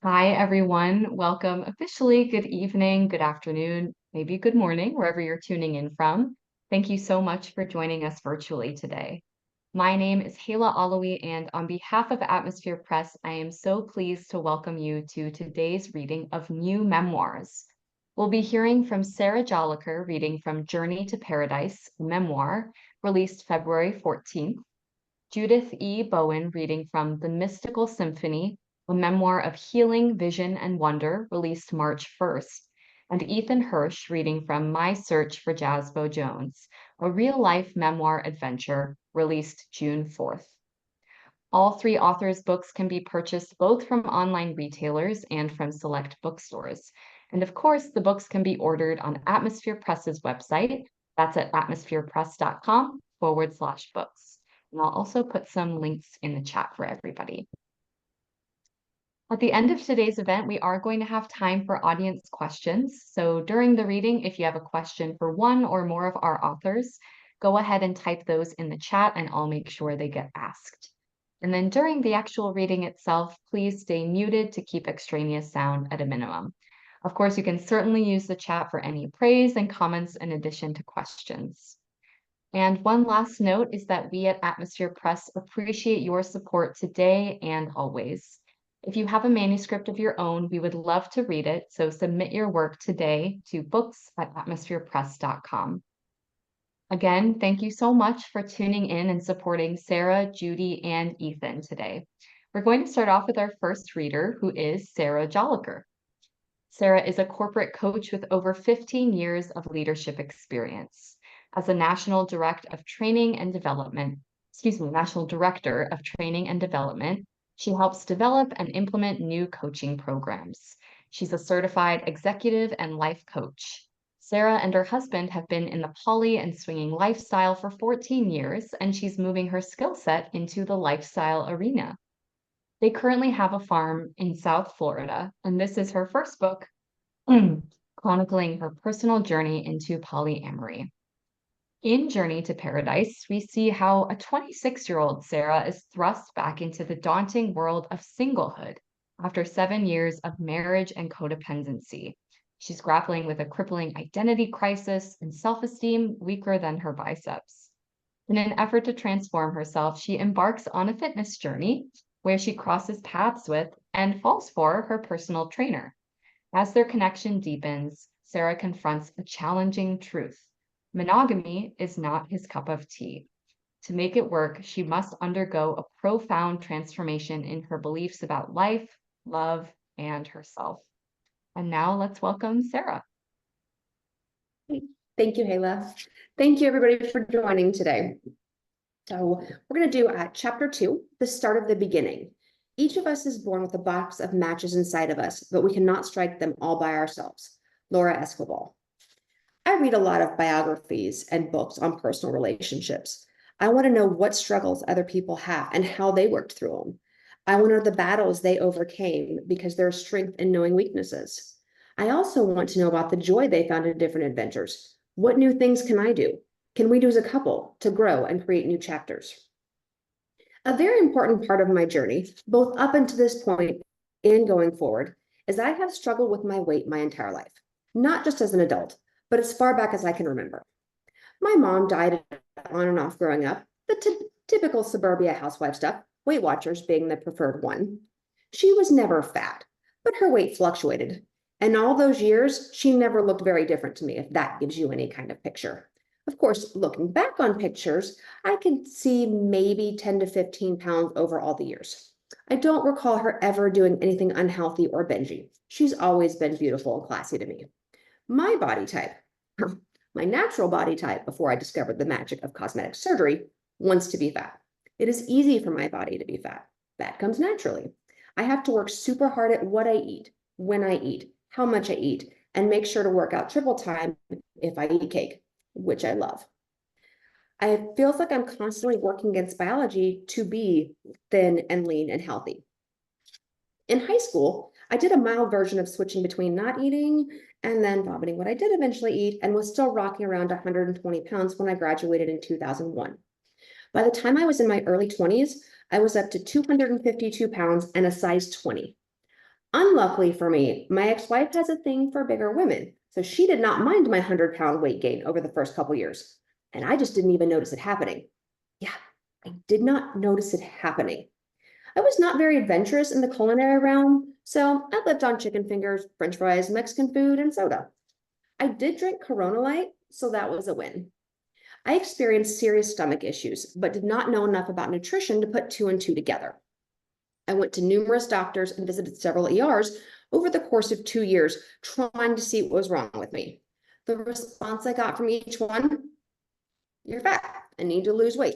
Hi, everyone. Welcome officially. Good evening, good afternoon, maybe good morning, wherever you're tuning in from. Thank you so much for joining us virtually today. My name is Hayla Alawi, and on behalf of Atmosphere Press, I am so pleased to welcome you to today's reading of New Memoirs. We'll be hearing from Sarah Jolicoeur reading from Journey to Paradise, Memoir, released February 14th. Judith E. Bowen reading from The Mystical Symphony, a memoir of healing, vision, and wonder, released March 1st, and Ethan Hirsh reading from My Search for Jazzbo Jones, a real-life memoir adventure, released June 4th. All three authors' books can be purchased both from online retailers and from select bookstores. And of course, the books can be ordered on Atmosphere Press's website. That's at atmospherepress.com/books. And I'll also put some links in the chat for everybody. At the end of today's event, we are going to have time for audience questions. So during the reading, if you have a question for one or more of our authors, go ahead and type those in the chat and I'll make sure they get asked. And then during the actual reading itself, please stay muted to keep extraneous sound at a minimum. Of course, you can certainly use the chat for any praise and comments in addition to questions. And one last note is that we at Atmosphere Press appreciate your support today and always. If you have a manuscript of your own, we would love to read it, so submit your work today to books@atmospherepress.com. Again, thank you so much for tuning in and supporting Sarah, Judy, and Ethan today. We're going to start off with our first reader, who is Sarah Jolicoeur. Sarah is a corporate coach with over 15 years of leadership experience. As a National Director of Training and Development, she helps develop and implement new coaching programs. She's a certified executive and life coach. Sarah and her husband have been in the poly and swinging lifestyle for 14 years, and she's moving her skill set into the lifestyle arena. They currently have a farm in South Florida, and this is her first book, chronicling her personal journey into polyamory. In Journey to Paradise, we see how a 26-year-old Sarah is thrust back into the daunting world of singlehood after 7 years of marriage and codependency. She's grappling with a crippling identity crisis and self-esteem weaker than her biceps. In an effort to transform herself, she embarks on a fitness journey where she crosses paths with and falls for her personal trainer. As their connection deepens, Sarah confronts a challenging truth. Monogamy is not his cup of tea. To make it work, she must undergo a profound transformation in her beliefs about life, love, and herself. And now let's welcome Sarah. Thank you, Hayla. Thank you, everybody, for joining today. So we're going to do chapter 2, the start of the beginning. Each of us is born with a box of matches inside of us, but we cannot strike them all by ourselves. Laura Escobar. I read a lot of biographies and books on personal relationships. I want to know what struggles other people have and how they worked through them. I want to know the battles they overcame because there's strength in knowing weaknesses. I also want to know about the joy they found in different adventures. What new things can I do? Can we do as a couple to grow and create new chapters? A very important part of my journey, both up until this point and going forward, is I have struggled with my weight my entire life, not just as an adult, but as far back as I can remember. My mom died on and off growing up, the typical suburbia housewife stuff, Weight Watchers being the preferred one. She was never fat, but her weight fluctuated. And all those years, she never looked very different to me, if that gives you any kind of picture. Of course, looking back on pictures, I can see maybe 10 to 15 pounds over all the years. I don't recall her ever doing anything unhealthy or bingy. She's always been beautiful and classy to me. My body type, my natural body type before I discovered the magic of cosmetic surgery, wants to be fat. It is easy for my body to be fat. That comes naturally. I have to work super hard at what I eat, when I eat, how much I eat, and make sure to work out triple time if I eat cake, which I love. It feels like I'm constantly working against biology to be thin and lean and healthy. In high school, I did a mild version of switching between not eating and then vomiting what I did eventually eat, and was still rocking around 120 pounds when I graduated in 2001. By the time I was in my early 20s, I was up to 252 pounds and a size 20. Unluckily for me, my ex-wife has a thing for bigger women, so she did not mind my 100-pound weight gain over the first couple years. And I just didn't even notice it happening. Yeah, I did not notice it happening. I was not very adventurous in the culinary realm, so I lived on chicken fingers, French fries, Mexican food, and soda. I did drink Corona Light, so that was a win. I experienced serious stomach issues, but did not know enough about nutrition to put two and two together. I went to numerous doctors and visited several ERs over the course of 2 years, trying to see what was wrong with me. The response I got from each one, you're fat and need to lose weight.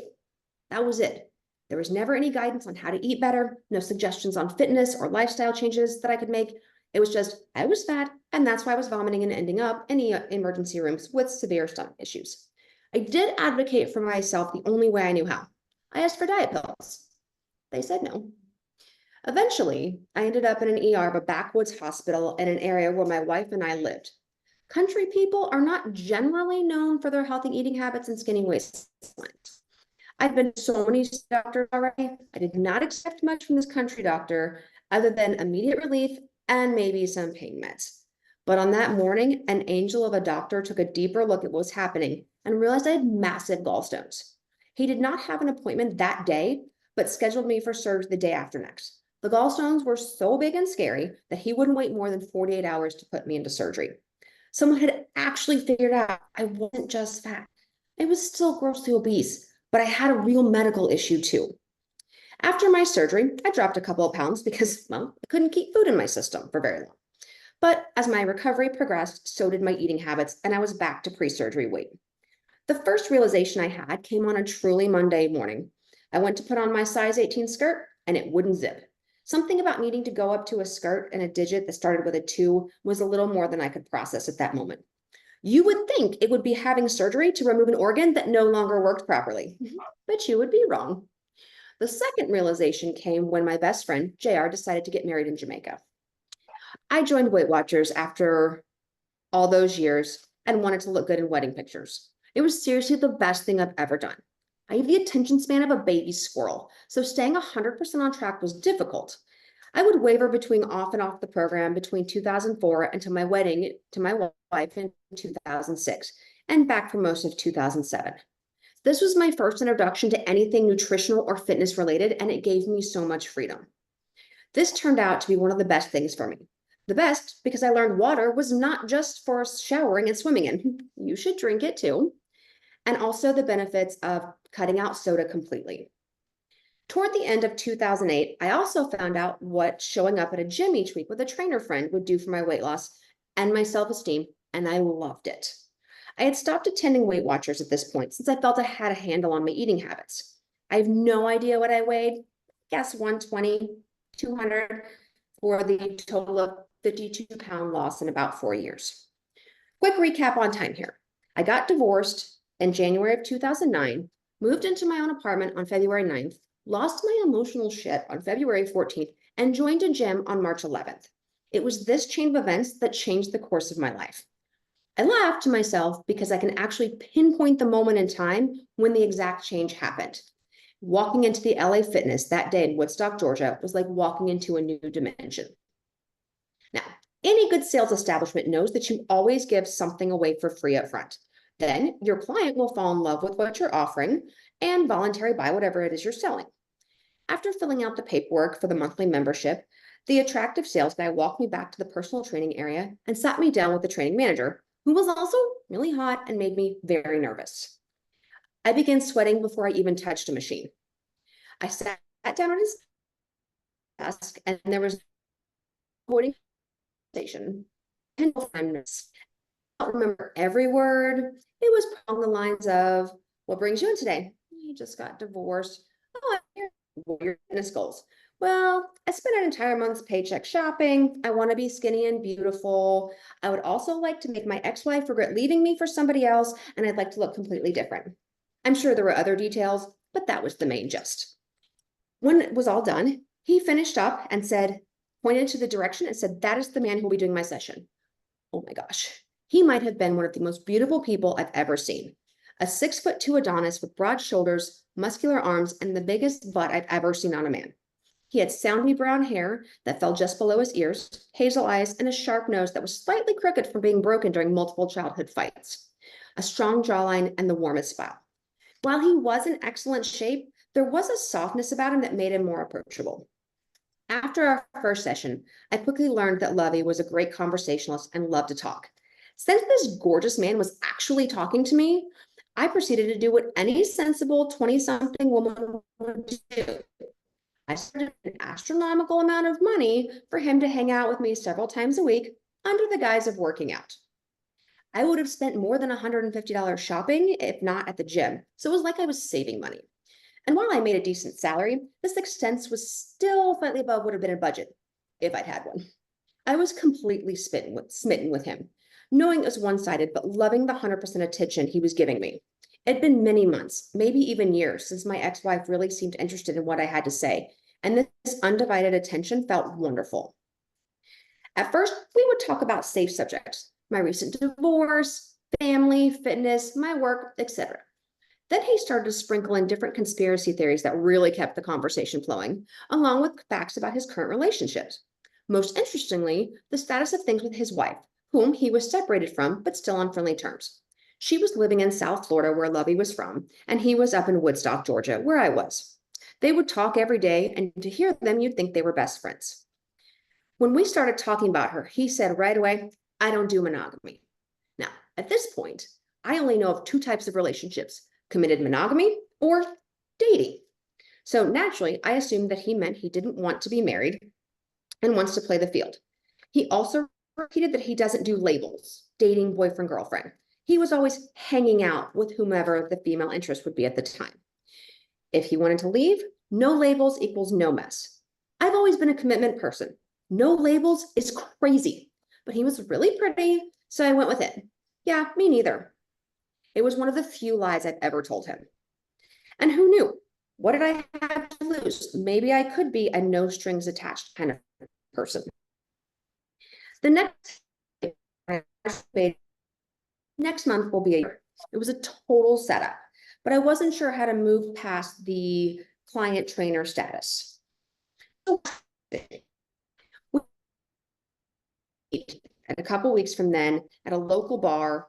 That was it. There was never any guidance on how to eat better, no suggestions on fitness or lifestyle changes that I could make. It was just, I was fat, and that's why I was vomiting and ending up in emergency rooms with severe stomach issues. I did advocate for myself the only way I knew how. I asked for diet pills. They said no. Eventually, I ended up in an ER of a backwoods hospital in an area where my wife and I lived. Country people are not generally known for their healthy eating habits and skinny waistlines. I've been to so many doctors already. I did not expect much from this country doctor other than immediate relief and maybe some pain meds. But on that morning, an angel of a doctor took a deeper look at what was happening and realized I had massive gallstones. He did not have an appointment that day, but scheduled me for surgery the day after next. The gallstones were so big and scary that he wouldn't wait more than 48 hours to put me into surgery. Someone had actually figured out I wasn't just fat. I was still grossly obese, but I had a real medical issue too. After my surgery, I dropped a couple of pounds because, well, I couldn't keep food in my system for very long. But as my recovery progressed, so did my eating habits, and I was back to pre-surgery weight. The first realization I had came on a truly Monday morning. I went to put on my size 18 skirt, and it wouldn't zip. Something about needing to go up to a skirt and a digit that started with a 2 was a little more than I could process at that moment. You would think it would be having surgery to remove an organ that no longer worked properly, but you would be wrong. The second realization came when my best friend, JR, decided to get married in Jamaica. I joined Weight Watchers after all those years and wanted to look good in wedding pictures. It was seriously the best thing I've ever done. I have the attention span of a baby squirrel, so staying 100% on track was difficult. I would waver between off and off the program between 2004 until my wedding to my wife in 2006, and back for most of 2007. This was my first introduction to anything nutritional or fitness related, and it gave me so much freedom. This turned out to be one of the best things for me. The best because I learned water was not just for showering and swimming in. You should drink it too. And also the benefits of cutting out soda completely. Toward the end of 2008, I also found out what showing up at a gym each week with a trainer friend would do for my weight loss and my self-esteem, and I loved it. I had stopped attending Weight Watchers at this point since I felt I had a handle on my eating habits. I have no idea what I weighed. I guess 120, 200 for the total of 52-pound loss in about 4 years. Quick recap on time here. I got divorced in January of 2009, moved into my own apartment on February 9th, lost my emotional shit on February 14th, and joined a gym on March 11th. It was this chain of events that changed the course of my life. I laughed to myself because I can actually pinpoint the moment in time when the exact change happened. Walking into the LA Fitness that day in Woodstock, Georgia was like walking into a new dimension. Now, any good sales establishment knows that you always give something away for free up front. Then your client will fall in love with what you're offering and voluntarily buy whatever it is you're selling. After filling out the paperwork for the monthly membership, the attractive sales guy walked me back to the personal training area and sat me down with the training manager, who was also really hot and made me very nervous. I began sweating before I even touched a machine. I sat down at his desk and there was a station. And I don't remember every word. It was along the lines of, what brings you in today? You just got divorced. Oh, what are your fitness goals? Well, I spent an entire month's paycheck shopping. I want to be skinny and beautiful. I would also like to make my ex-wife regret leaving me for somebody else, and I'd like to look completely different. I'm sure there were other details, but that was the main gist. When it was all done, he finished up and said, pointed to the direction and said, that is the man who will be doing my session. Oh my gosh. He might have been one of the most beautiful people I've ever seen. A 6'2" Adonis with broad shoulders, muscular arms, and the biggest butt I've ever seen on a man. He had sandy brown hair that fell just below his ears, hazel eyes, and a sharp nose that was slightly crooked from being broken during multiple childhood fights, a strong jawline, and the warmest smile. While he was in excellent shape, there was a softness about him that made him more approachable. After our first session, I quickly learned that Lovey was a great conversationalist and loved to talk. Since this gorgeous man was actually talking to me, I proceeded to do what any sensible 20-something woman would do. I spent an astronomical amount of money for him to hang out with me several times a week under the guise of working out. I would have spent more than $150 shopping, if not at the gym, so it was like I was saving money. And while I made a decent salary, this expense was still slightly above what would have been a budget, if I'd had one. I was completely smitten with him, knowing it was one-sided, but loving the 100% attention he was giving me. It had been many months, maybe even years, since my ex-wife really seemed interested in what I had to say, and this undivided attention felt wonderful. At first, we would talk about safe subjects, my recent divorce, family, fitness, my work, etc. Then he started to sprinkle in different conspiracy theories that really kept the conversation flowing, along with facts about his current relationships. Most interestingly, the status of things with his wife, whom he was separated from, but still on friendly terms. She was living in South Florida, where Lovey was from, and he was up in Woodstock, Georgia, where I was. They would talk every day, and to hear them, you'd think they were best friends. When we started talking about her, he said right away, "I don't do monogamy." Now, at this point, I only know of two types of relationships: committed monogamy or dating. So naturally, I assumed that he meant he didn't want to be married and wants to play the field. He also repeated that he doesn't do labels, dating, boyfriend, girlfriend. He was always hanging out with whomever the female interest would be at the time. If he wanted to leave, no labels equals no mess. I've always been a commitment person. No labels is crazy, but he was really pretty, so I went with it. Yeah, me neither. It was one of the few lies I've ever told him. And who knew? What did I have to lose? Maybe I could be a no strings attached kind of person. The next month will be a year. It was a total setup, but I wasn't sure how to move past the client trainer status. And a couple weeks from then, at a local bar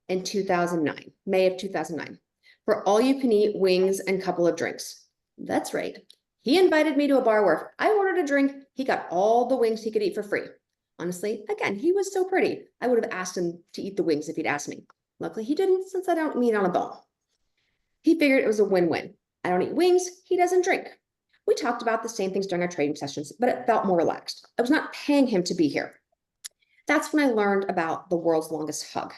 in 2009, May of 2009, for all you can eat wings and a couple of drinks. That's right. He invited me to a bar where if I ordered a drink, he got all the wings he could eat for free. Honestly, again, he was so pretty. I would have asked him to eat the wings if he'd asked me. Luckily, he didn't, since I don't meet on a bone. He figured it was a win-win. I don't eat wings, he doesn't drink. We talked about the same things during our trading sessions, but it felt more relaxed. I was not paying him to be here. That's when I learned about the world's longest hug.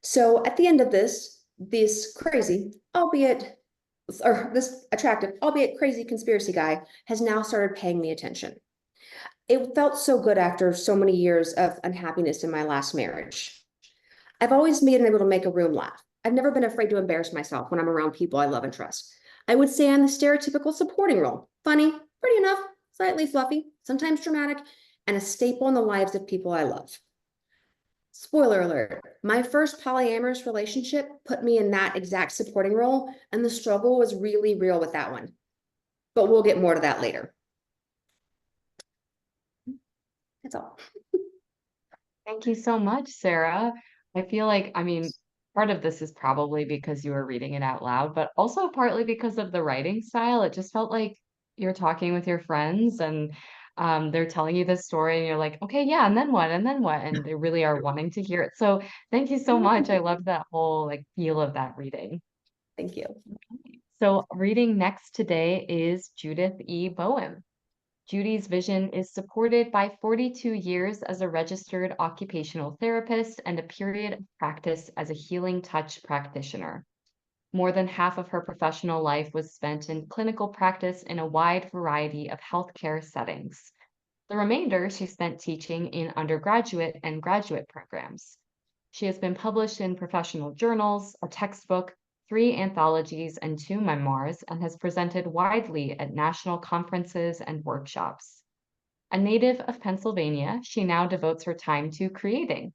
So at the end of this crazy, albeit, or this attractive, albeit crazy conspiracy guy has now started paying me attention. It felt so good after so many years of unhappiness in my last marriage. I've always been able to make a room laugh. I've never been afraid to embarrass myself when I'm around people I love and trust. I would say I'm the stereotypical supporting role. Funny, pretty enough, slightly fluffy, sometimes dramatic, and a staple in the lives of people I love. Spoiler alert, my first polyamorous relationship put me in that exact supporting role, and the struggle was really real with that one. But we'll get more to that later. That's all. Thank you so much, Sarah. I feel like, I mean, part of this is probably because you were reading it out loud, but also partly because of the writing style. It just felt like you're talking with your friends and they're telling you this story and you're like, okay, yeah, and then what? And then what? And they really are wanting to hear it. So thank you so much. I love that whole like feel of that reading. Thank you. So reading next today is Judith E. Bowen. Judy's vision is supported by 42 years as a registered occupational therapist and a period of practice as a healing touch practitioner. More than half of her professional life was spent in clinical practice in a wide variety of healthcare settings. The remainder she spent teaching in undergraduate and graduate programs. She has been published in professional journals, a textbook, 3 anthologies, and 2 memoirs, and has presented widely at national conferences and workshops. A native of Pennsylvania, she now devotes her time to creating.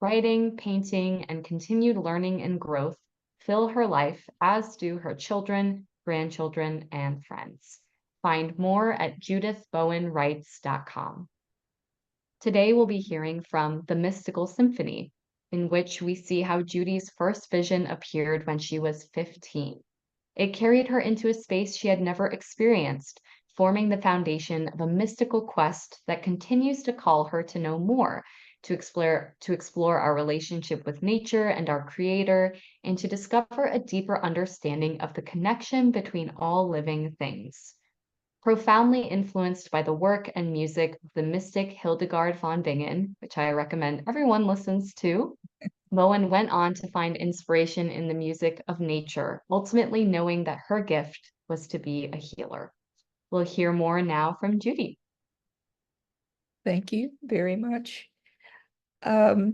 Writing, painting, and continued learning and growth fill her life, as do her children, grandchildren, and friends. Find more at judithbowenwrites.com. Today we'll be hearing from The Mystical Symphony, in which we see how Judy's first vision appeared when she was 15. It carried her into a space she had never experienced, forming the foundation of a mystical quest that continues to call her to know more, to explore our relationship with nature and our creator, and to discover a deeper understanding of the connection between all living things. Profoundly influenced by the work and music of the mystic Hildegard von Bingen, which I recommend everyone listens to, Bowen went on to find inspiration in the music of nature, ultimately knowing that her gift was to be a healer. We'll hear more now from Judy. Thank you very much. After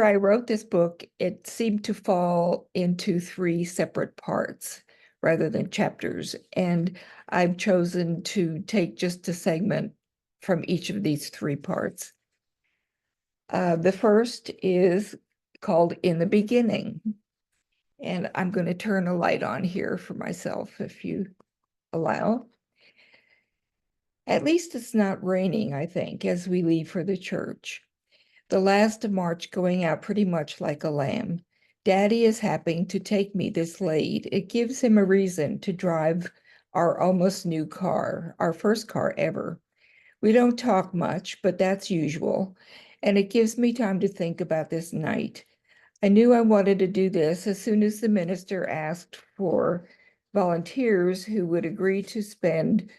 I wrote this book, it seemed to fall into 3 separate parts rather than chapters, and I've chosen to take just a segment from each of these 3 parts. The first is called In the Beginning, and I'm going to turn a light on here for myself, if you allow. At least it's not raining, I think, as we leave for the church. The last of March going out pretty much like a lamb. Daddy is happy to take me this late. It gives him a reason to drive our almost new car, our first car ever. We don't talk much, but that's usual, and it gives me time to think about this night. I knew I wanted to do this as soon as the minister asked for volunteers who would agree to spend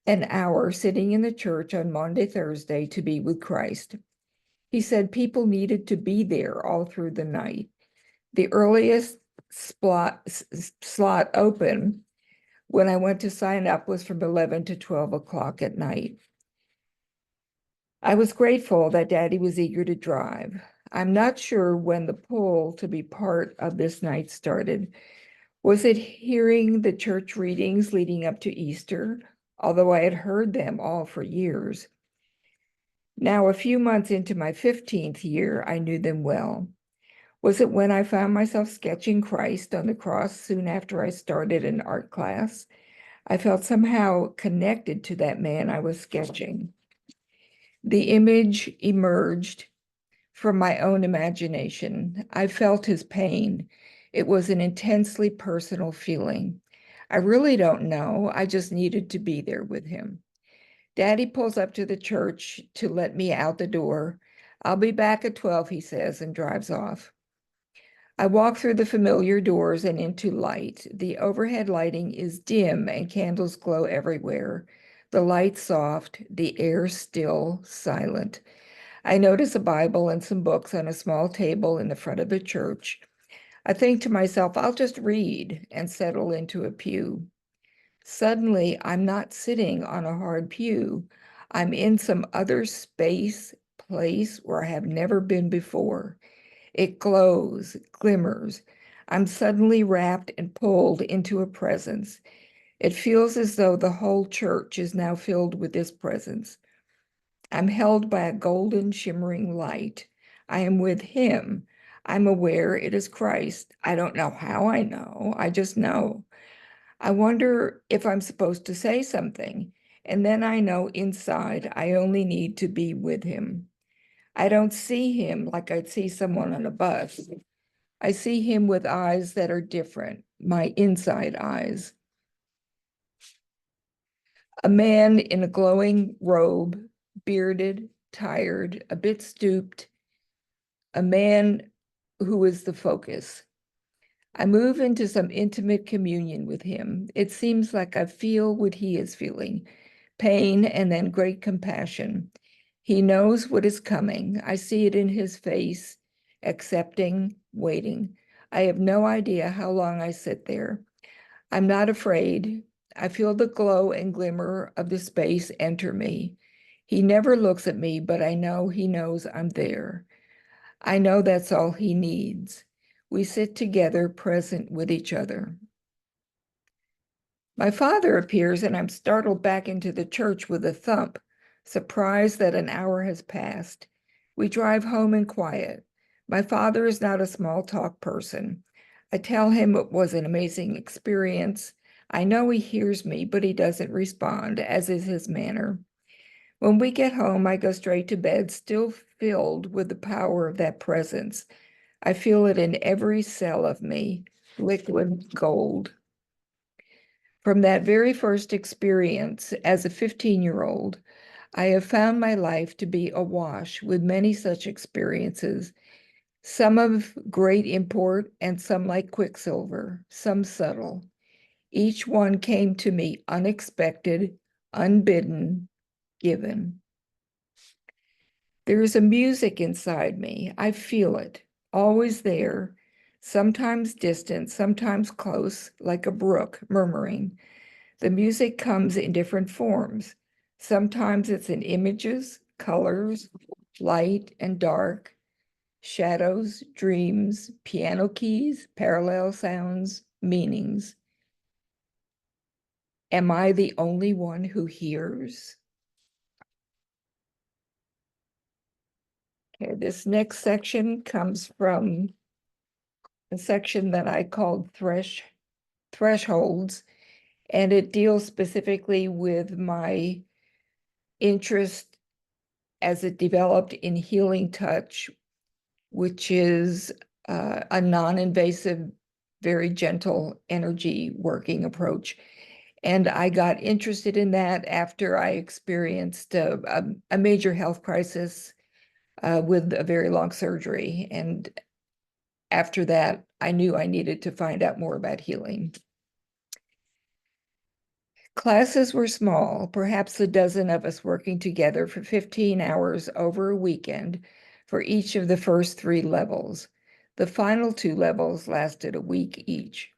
an hour sitting in the church on Maundy Thursday to be with Christ. He said people needed to be there all through the night. The earliest slot open when I went to sign up was from 11 to 12 o'clock at night. I was grateful that Daddy was eager to drive. I'm not sure when the pull to be part of this night started. Was it hearing the church readings leading up to Easter, although I had heard them all for years? Now, a few months into my 15th year, I knew them well. Was it when I found myself sketching Christ on the cross soon after I started an art class? I felt somehow connected to that man I was sketching. The image emerged from my own imagination. I felt his pain. It was an intensely personal feeling. I really don't know. I just needed to be there with him. Daddy pulls up to the church to let me out the door. I'll be back at 12, he says, and drives off. I walk through the familiar doors and into light. The overhead lighting is dim and candles glow everywhere. The light soft, the air still, silent. I notice a Bible and some books on a small table in the front of the church. I think to myself, I'll just read and settle into a pew. Suddenly, I'm not sitting on a hard pew. I'm in some other space, place where I have never been before. It glows, glimmers. I'm suddenly wrapped and pulled into a presence. It feels as though the whole church is now filled with this presence. I'm held by a golden, shimmering light. I am with him. I'm aware it is Christ. I don't know how I know. I just know. I wonder if I'm supposed to say something. And then I know inside I only need to be with him. I don't see him like I'd see someone on a bus. I see him with eyes that are different, my inside eyes. A man in a glowing robe, bearded, tired, a bit stooped, a man who is the focus. I move into some intimate communion with him. It seems like I feel what he is feeling, pain and then great compassion. He knows what is coming. I see it in his face, accepting, waiting. I have no idea how long I sit there. I'm not afraid. I feel the glow and glimmer of the space enter me. He never looks at me, but I know he knows I'm there. I know that's all he needs. We sit together, present with each other. My father appears, and I'm startled back into the church with a thump, surprised that an hour has passed. We drive home in quiet. My father is not a small talk person. I tell him it was an amazing experience. I know he hears me, but he doesn't respond, as is his manner. When we get home, I go straight to bed, still filled with the power of that presence. I feel it in every cell of me, liquid gold. From that very first experience as a 15-year-old, I have found my life to be awash with many such experiences, some of great import and some like quicksilver, some subtle. Each one came to me unexpected, unbidden, given. There is a music inside me. I feel it, always there, sometimes distant, sometimes close, like a brook murmuring. The music comes in different forms. Sometimes it's in images, colors, light and dark, shadows, dreams, piano keys, parallel sounds, meanings. Am I the only one who hears? Okay, this next section comes from a section that I called Thresholds, and it deals specifically with my interest as it developed in healing touch, which is a non-invasive, very gentle energy working approach. And I got interested in that after I experienced a major health crisis with a very long surgery. And after that, I knew I needed to find out more about healing. Classes were small, perhaps a dozen of us working together for 15 hours over a weekend for each of the first 3 levels. The final 2 levels lasted a week each.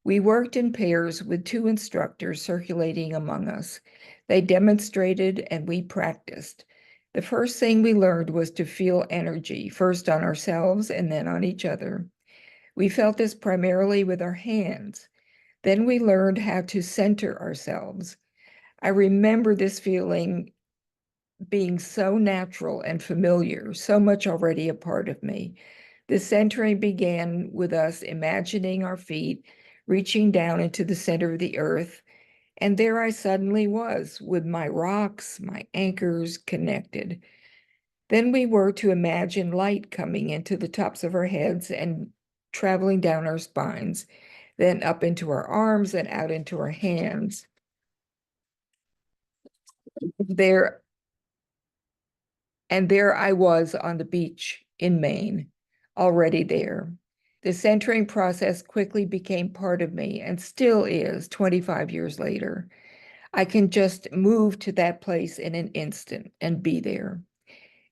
We worked in pairs with 2 instructors circulating among us. They demonstrated and we practiced. The first thing we learned was to feel energy, first on ourselves and then on each other. We felt this primarily with our hands. Then we learned how to center ourselves. I remember this feeling being so natural and familiar, so much already a part of me. The centering began with us imagining our feet reaching down into the center of the earth, and there I suddenly was with my rocks, my anchors connected. Then we were to imagine light coming into the tops of our heads and traveling down our spines, then up into our arms and out into our hands. There I was on the beach in Maine, already there. The centering process quickly became part of me and still is 25 years later. I can just move to that place in an instant and be there.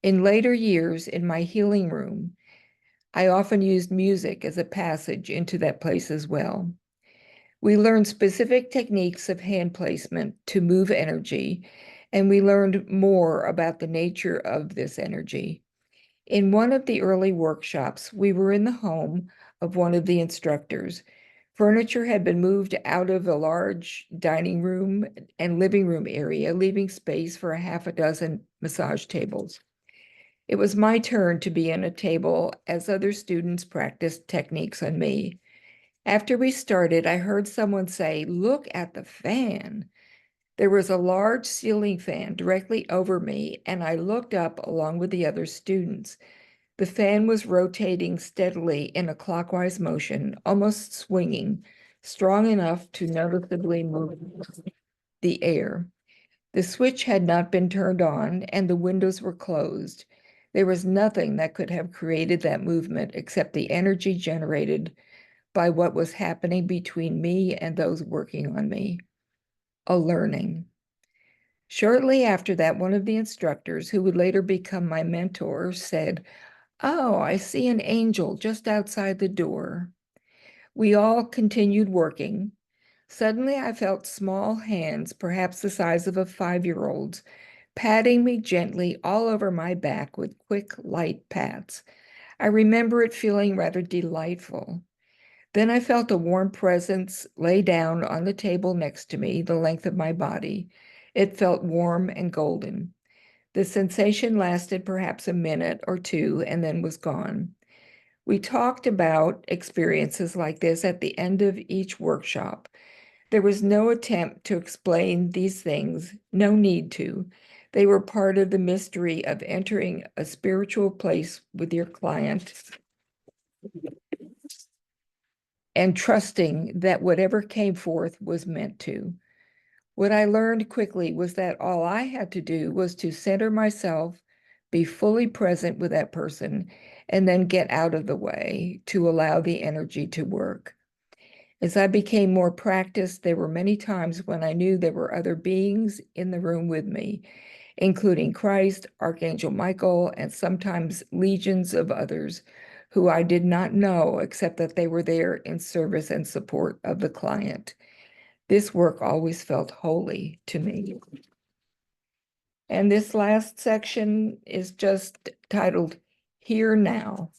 In later years, in my healing room, I often used music as a passage into that place as well. We learned specific techniques of hand placement to move energy, and we learned more about the nature of this energy. In one of the early workshops, we were in the home of one of the instructors. Furniture had been moved out of a large dining room and living room area, leaving space for a half a dozen massage tables. It was my turn to be on a table as other students practiced techniques on me. After we started, I heard someone say, "Look at the fan." There was a large ceiling fan directly over me, and I looked up along with the other students. The fan was rotating steadily in a clockwise motion, almost swinging, strong enough to noticeably move the air. The switch had not been turned on, and the windows were closed. There was nothing that could have created that movement except the energy generated by what was happening between me and those working on me. A learning. Shortly after that, one of the instructors, who would later become my mentor, said, "Oh, I see an angel just outside the door." We all continued working. Suddenly, I felt small hands, perhaps the size of a 5-year-old's, patting me gently all over my back with quick, light pats. I remember it feeling rather delightful. Then I felt a warm presence lay down on the table next to me, the length of my body. It felt warm and golden. The sensation lasted perhaps a minute or 2 and then was gone. We talked about experiences like this at the end of each workshop. There was no attempt to explain these things, no need to. They were part of the mystery of entering a spiritual place with your client and trusting that whatever came forth was meant to. What I learned quickly was that all I had to do was to center myself, be fully present with that person, and then get out of the way to allow the energy to work. As I became more practiced, there were many times when I knew there were other beings in the room with me, including Christ, Archangel Michael, and sometimes legions of others who I did not know except that they were there in service and support of the client. This work always felt holy to me. And this last section is just titled Here Now,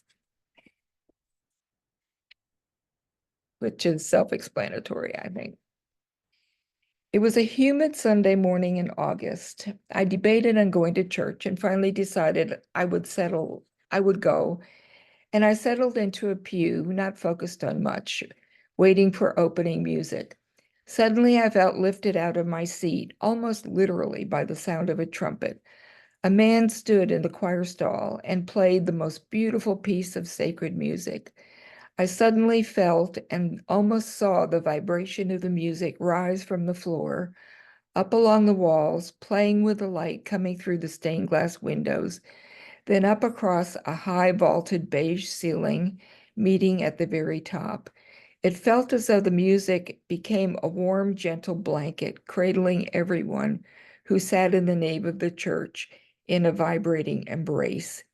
which is self-explanatory, I think. It was a humid Sunday morning in August. I debated on going to church and finally decided I would go. And I settled into a pew, not focused on much, waiting for opening music. Suddenly, I felt lifted out of my seat, almost literally by the sound of a trumpet. A man stood in the choir stall and played the most beautiful piece of sacred music. I suddenly felt and almost saw the vibration of the music rise from the floor, up along the walls, playing with the light coming through the stained glass windows, then up across a high vaulted beige ceiling, meeting at the very top. It felt as though the music became a warm, gentle blanket, cradling everyone who sat in the nave of the church in a vibrating embrace.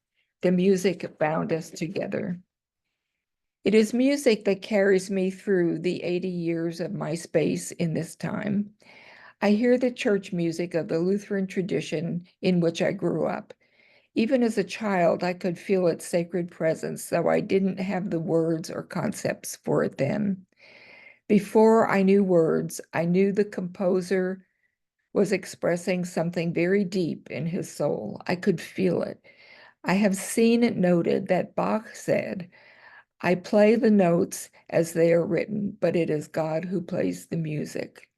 The music bound us together. It is music that carries me through the 80 years of my space in this time. I hear the church music of the Lutheran tradition in which I grew up. Even as a child, I could feel its sacred presence, though I didn't have the words or concepts for it then. Before I knew words, I knew the composer was expressing something very deep in his soul. I could feel it. I have seen it noted that Bach said, I play the notes as they are written, but it is God who plays the music.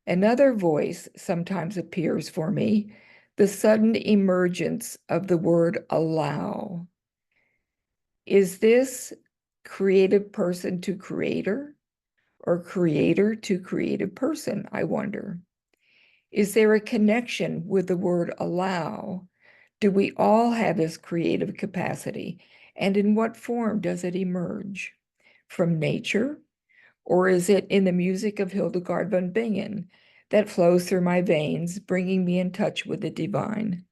Another voice sometimes appears for me, the sudden emergence of the word allow. Is this creative person to creator or creator to creative person, I wonder? Is there a connection with the word allow? Do we all have this creative capacity? And in what form does it emerge? From nature? Or is it in the music of Hildegard von Bingen that flows through my veins, bringing me in touch with the divine?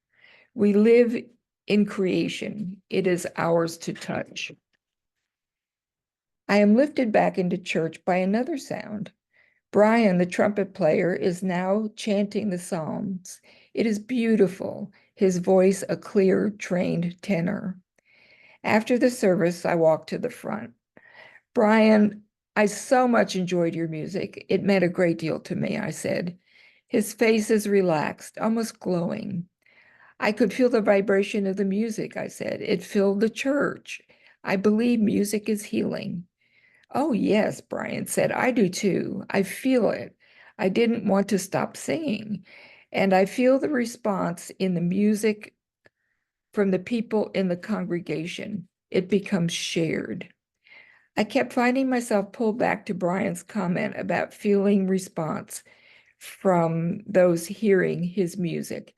We live in creation. It is ours to touch. I am lifted back into church by another sound. Brian, the trumpet player, is now chanting the Psalms. It is beautiful, his voice a clear, trained tenor. After the service, I walked to the front. Brian, I so much enjoyed your music. It meant a great deal to me, I said. His face is relaxed, almost glowing. I could feel the vibration of the music, I said. It filled the church. I believe music is healing. Oh, yes, Brian said, I do too. I feel it. I didn't want to stop singing. And I feel the response in the music from the people in the congregation. It becomes shared. I kept finding myself pulled back to Brian's comment about feeling response from those hearing his music.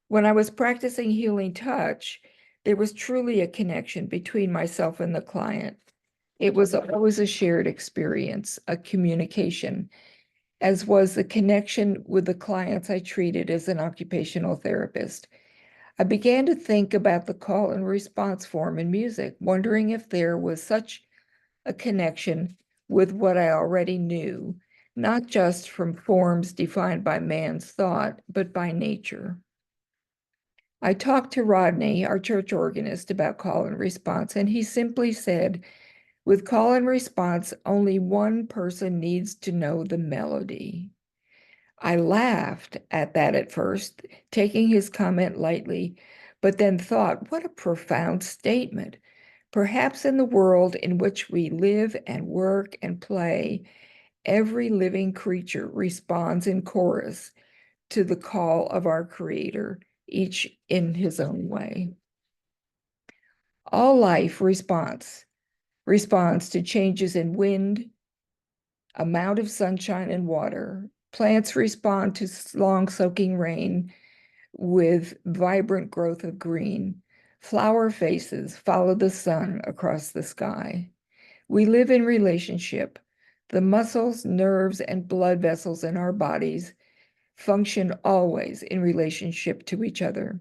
When I was practicing healing touch, there was truly a connection between myself and the client. It was always a shared experience, a communication, as was the connection with the clients I treated as an occupational therapist. I began to think about the call and response form in music, wondering if there was such a connection with what I already knew, not just from forms defined by man's thought, but by nature. I talked to Rodney, our church organist, about call and response, and he simply said, with call and response, only one person needs to know the melody. I laughed at that at first, taking his comment lightly, but then thought, what a profound statement. Perhaps in the world in which we live and work and play, Every living creature responds in chorus to the call of our Creator, each in his own way. All life responds to changes in wind, amount of sunshine and water. Plants respond to long soaking rain with vibrant growth of green. Flower faces follow the sun across the sky. We live in relationship. The muscles, nerves, and blood vessels in our bodies function always in relationship to each other.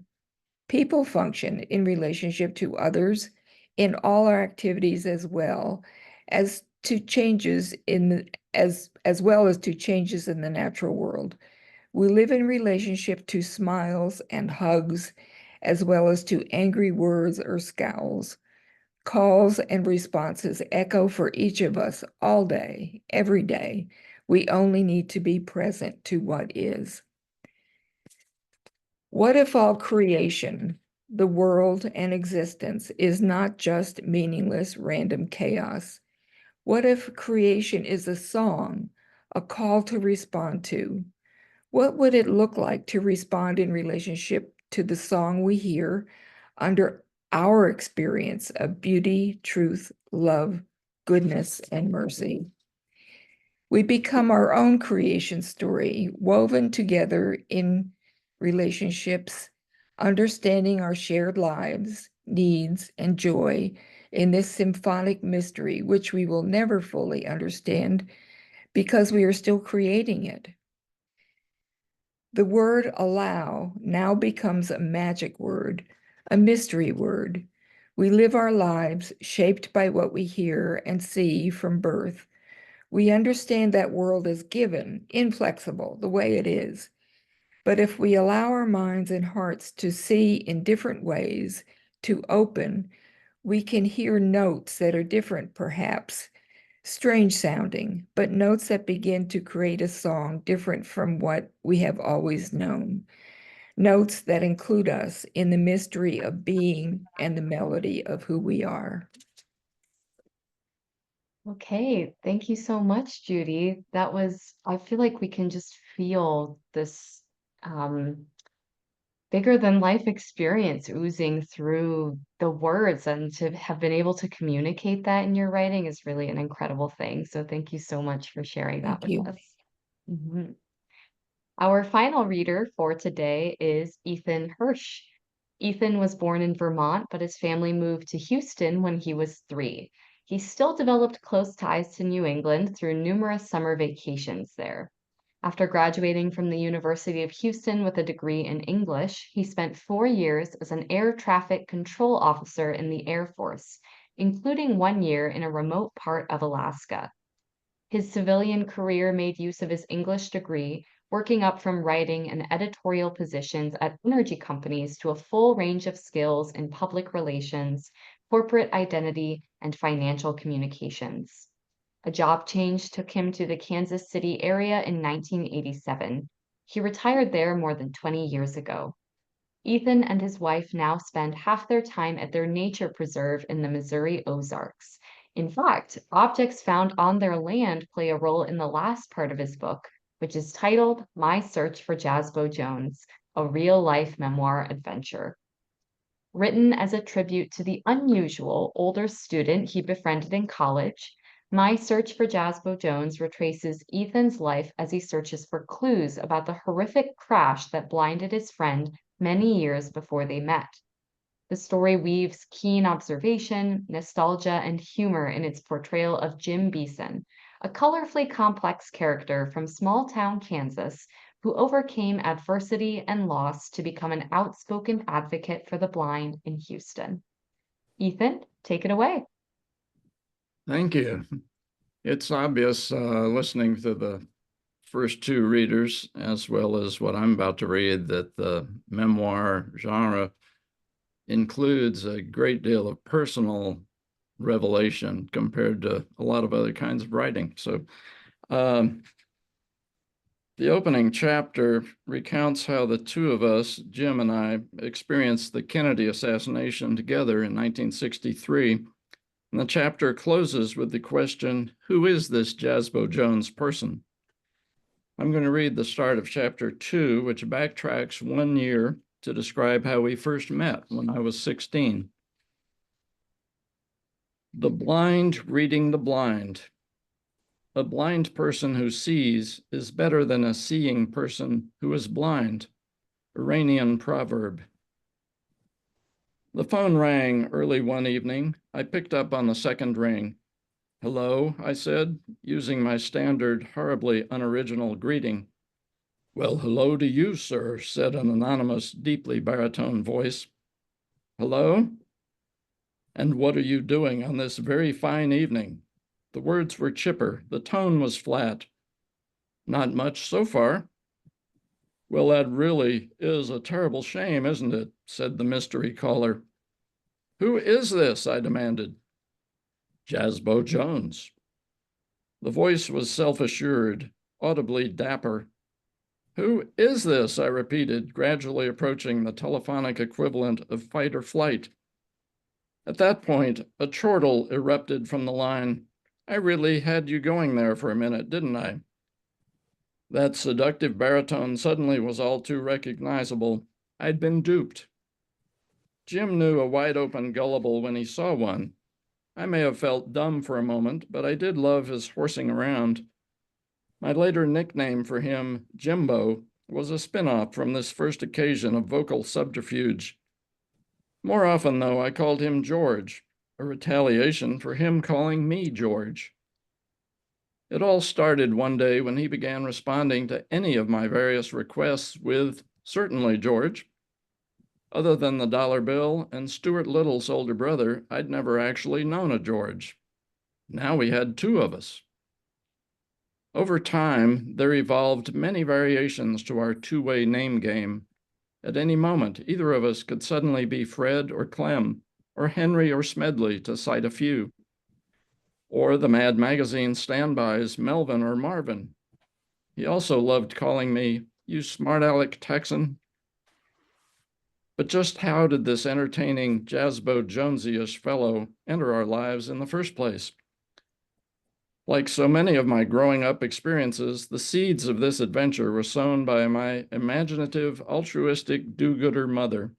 People function in relationship to others in all our activities as well as to changes in the, as well as to changes in the natural world. We live in relationship to smiles and hugs, as well as to angry words or scowls. Calls and responses echo for each of us all day, every day. We only need to be present to what is. What if all creation, the world and existence, is not just meaningless random chaos? What if creation is a song, a call to respond to? What would it look like to respond in relationship to the song we hear under our experience of beauty, truth, love, goodness, and mercy? We become our own creation story, woven together in relationships, understanding our shared lives, needs, and joy in this symphonic mystery, which we will never fully understand because we are still creating it. The word allow now becomes a magic word, a mystery word. We live our lives shaped by what we hear and see from birth. We understand that world is given, inflexible, the way it is. But if we allow our minds and hearts to see in different ways, to open, we can hear notes that are different, perhaps, strange sounding, but notes that begin to create a song different from what we have always known. Notes that include us in the mystery of being and the melody of who we are. Okay, thank you so much, Judy. That was, I feel like we can just feel this bigger than life experience oozing through the words, and to have been able to communicate that in your writing is really an incredible thing. So thank you so much for sharing that Thank with you. us. Mhm. Our final reader for today is Ethan Hirsh. Ethan was born in Vermont, but his family moved to Houston when he was 3. He still developed close ties to New England through numerous summer vacations there. After graduating from the University of Houston with a degree in English, he spent 4 years as an air traffic control officer in the Air Force, including 1 year in a remote part of Alaska. His civilian career made use of his English degree, working up from writing and editorial positions at energy companies to a full range of skills in public relations, corporate identity, and financial communications. A job change took him to the Kansas City area in 1987. He retired there more than 20 years ago. Ethan and his wife now spend half their time at their nature preserve in the Missouri Ozarks. In fact, objects found on their land play a role in the last part of his book, which is titled My Search for Jazzbo Jones, a real-life memoir adventure. Written as a tribute to the unusual older student he befriended in college, My Search for Jazzbo Jones retraces Ethan's life as he searches for clues about the horrific crash that blinded his friend many years before they met. The story weaves keen observation, nostalgia, and humor in its portrayal of Jim Beeson, a colorfully complex character from small-town Kansas who overcame adversity and loss to become an outspoken advocate for the blind in Houston. Ethan, take it away. Thank you. It's obvious listening to the first 2 readers, as well as what I'm about to read, that the memoir genre includes a great deal of personal revelation compared to a lot of other kinds of writing. So the opening chapter recounts how the 2 of us, Jim and I, experienced the Kennedy assassination together in 1963 And the chapter closes with the question, who is this Jazzbo Jones person? I'm going to read the start of chapter 2, which backtracks 1 year to describe how we first met when I was 16. The blind reading the blind. A blind person who sees is better than a seeing person who is blind. Iranian proverb. The phone rang early one evening. I picked up on the second ring. Hello, I said, using my standard, horribly unoriginal greeting. Well, hello to you, sir, said an anonymous, deeply baritone voice. Hello? And what are you doing on this very fine evening? The words were chipper. The tone was flat. Not much so far. Well, that really is a terrible shame, isn't it? Said the mystery caller. Who is this? I demanded. Jazzbo Jones. The voice was self-assured, audibly dapper. Who is this? I repeated, gradually approaching the telephonic equivalent of fight or flight. At that point, a chortle erupted from the line. I really had you going there for a minute, didn't I? That seductive baritone suddenly was all too recognizable. I'd been duped. Jim knew a wide-open gullible when he saw one. I may have felt dumb for a moment, but I did love his horsing around. My later nickname for him, Jimbo, was a spin-off from this first occasion of vocal subterfuge. More often, though, I called him George, a retaliation for him calling me George. It all started one day when he began responding to any of my various requests with, certainly, George. Other than the dollar bill and Stuart Little's older brother, I'd never actually known a George. Now we had 2 of us. Over time, there evolved many variations to our 2-way name game. At any moment, either of us could suddenly be Fred or Clem, or Henry or Smedley, to cite a few. Or the Mad Magazine standbys Melvin or Marvin. He also loved calling me, you smart aleck Texan. But just how did this entertaining Jazzbo Jonesi-ish fellow enter our lives in the first place? Like so many of my growing up experiences, the seeds of this adventure were sown by my imaginative, altruistic, do-gooder mother.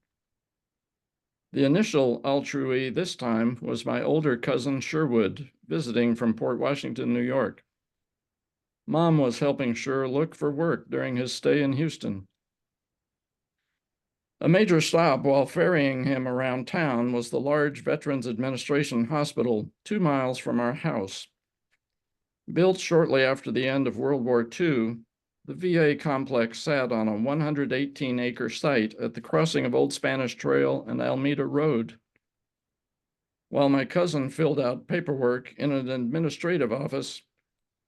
The initial altrui this time was my older cousin Sherwood, visiting from Port Washington, New York. Mom was helping Sher look for work during his stay in Houston. A major stop while ferrying him around town was the large Veterans Administration Hospital 2 miles from our house. Built shortly after the end of World War II, the VA complex sat on a 118-acre site at the crossing of Old Spanish Trail and Alameda Road. While my cousin filled out paperwork in an administrative office,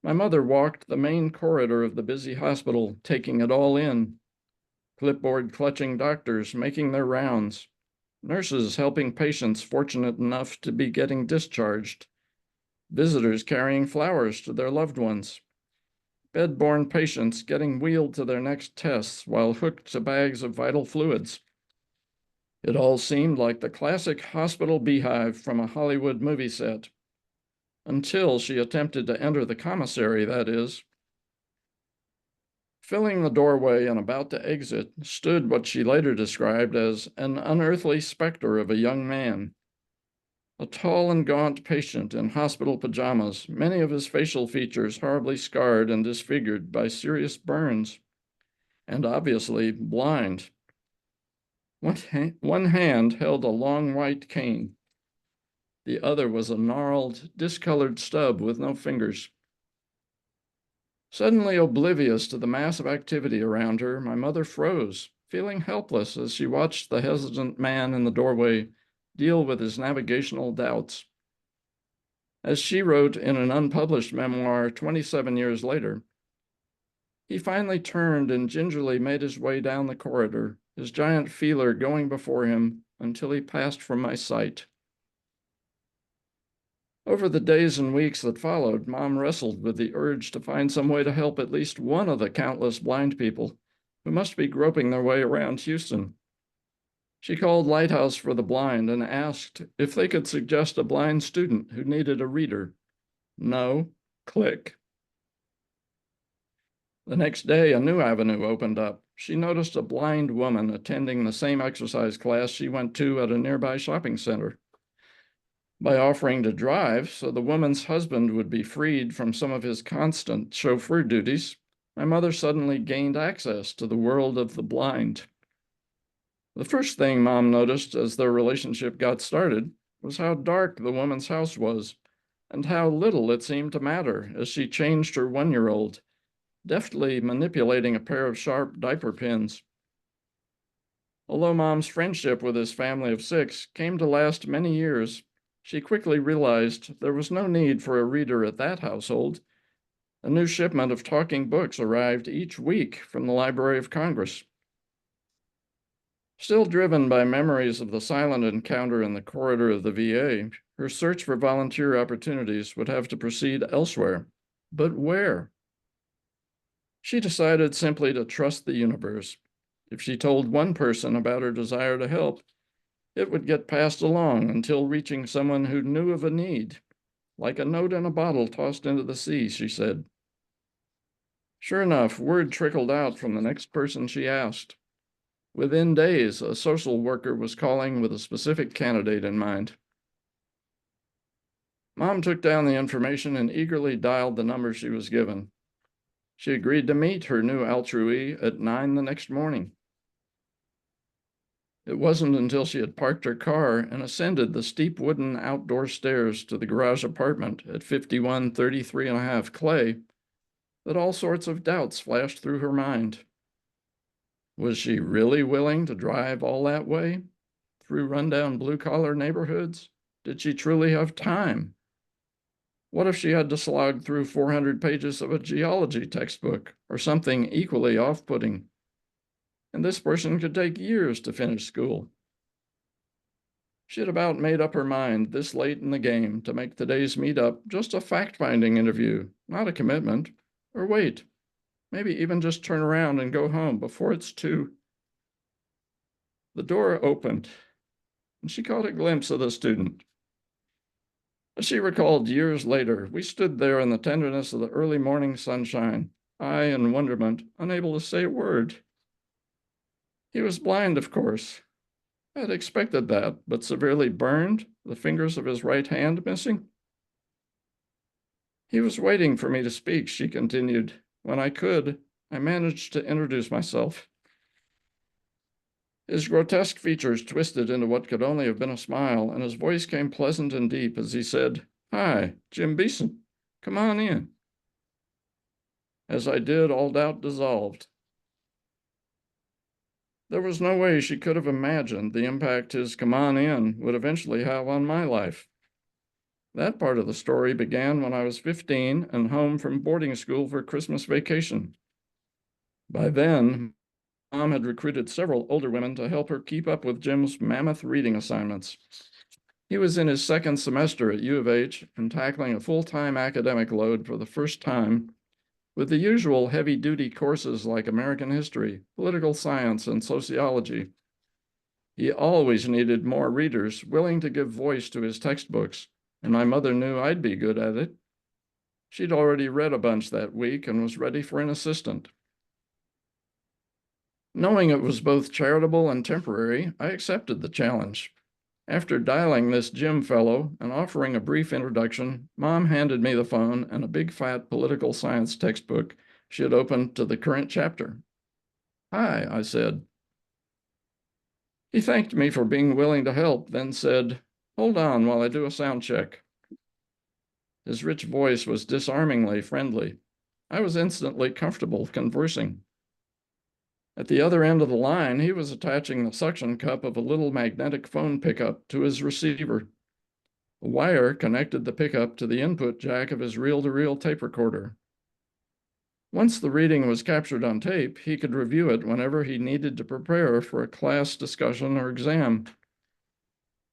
my mother walked the main corridor of the busy hospital, taking it all in. Clipboard-clutching doctors making their rounds, nurses helping patients fortunate enough to be getting discharged, visitors carrying flowers to their loved ones, bed-borne patients getting wheeled to their next tests while hooked to bags of vital fluids. It all seemed like the classic hospital beehive from a Hollywood movie set, until she attempted to enter the commissary, that is. Filling the doorway and about to exit stood what she later described as an unearthly specter of a young man. A tall and gaunt patient in hospital pajamas, many of his facial features horribly scarred and disfigured by serious burns, and obviously blind. One hand held a long white cane. The other was a gnarled, discolored stub with no fingers. Suddenly oblivious to the massive activity around her, my mother froze, feeling helpless as she watched the hesitant man in the doorway deal with his navigational doubts. As she wrote in an unpublished memoir 27 years later, he finally turned and gingerly made his way down the corridor, his giant feeler going before him until he passed from my sight. Over the days and weeks that followed, Mom wrestled with the urge to find some way to help at least one of the countless blind people who must be groping their way around Houston. She called Lighthouse for the Blind and asked if they could suggest a blind student who needed a reader. No, click. The next day, a new avenue opened up. She noticed a blind woman attending the same exercise class she went to at a nearby shopping center. By offering to drive so the woman's husband would be freed from some of his constant chauffeur duties, my mother suddenly gained access to the world of the blind. The first thing Mom noticed as their relationship got started was how dark the woman's house was and how little it seemed to matter as she changed her 1-year-old, deftly manipulating a pair of sharp diaper pins. Although Mom's friendship with his family of 6 came to last many years, she quickly realized there was no need for a reader at that household. A new shipment of talking books arrived each week from the Library of Congress. Still driven by memories of the silent encounter in the corridor of the VA, her search for volunteer opportunities would have to proceed elsewhere. But where? She decided simply to trust the universe. If she told one person about her desire to help, it would get passed along until reaching someone who knew of a need, like a note in a bottle tossed into the sea, she said. Sure enough, word trickled out from the next person she asked. Within days, a social worker was calling with a specific candidate in mind. Mom took down the information and eagerly dialed the number she was given. She agreed to meet her new altrui at 9 the next morning. It wasn't until she had parked her car and ascended the steep wooden outdoor stairs to the garage apartment at 5133.5 Clay that all sorts of doubts flashed through her mind. Was she really willing to drive all that way? Through rundown blue-collar neighborhoods? Did she truly have time? What if she had to slog through 400 pages of a geology textbook or something equally off-putting? And this person could take years to finish school. She had about made up her mind this late in the game to make today's meetup just a fact-finding interview, not a commitment. Or wait, maybe even just turn around and go home before it's too. The door opened, and she caught a glimpse of the student. As she recalled years later, we stood there in the tenderness of the early morning sunshine, I in wonderment, unable to say a word. He was blind, of course. I had expected that, but severely burned, the fingers of his right hand missing. He was waiting for me to speak, she continued. When I could, I managed to introduce myself. His grotesque features twisted into what could only have been a smile, and his voice came pleasant and deep as he said, "Hi, Jim Beeson. Come on in." As I did, all doubt dissolved. There was no way she could have imagined the impact his "come on in" would eventually have on my life. That part of the story began when I was 15 and home from boarding school for Christmas vacation. By then, Mom had recruited several older women to help her keep up with Jim's mammoth reading assignments. He was in his second semester at U of H and tackling a full-time academic load for the first time, with the usual heavy-duty courses like American history, political science, and sociology. He always needed more readers willing to give voice to his textbooks, and my mother knew I'd be good at it. She'd already read a bunch that week and was ready for an assistant. Knowing it was both charitable and temporary, I accepted the challenge. After dialing this Jim fellow and offering a brief introduction, Mom handed me the phone and a big fat political science textbook she had opened to the current chapter. "Hi," I said. He thanked me for being willing to help, then said, "Hold on while I do a sound check." His rich voice was disarmingly friendly. I was instantly comfortable conversing. At the other end of the line, he was attaching the suction cup of a little magnetic phone pickup to his receiver. A wire connected the pickup to the input jack of his reel-to-reel tape recorder. Once the reading was captured on tape, he could review it whenever he needed to prepare for a class discussion or exam.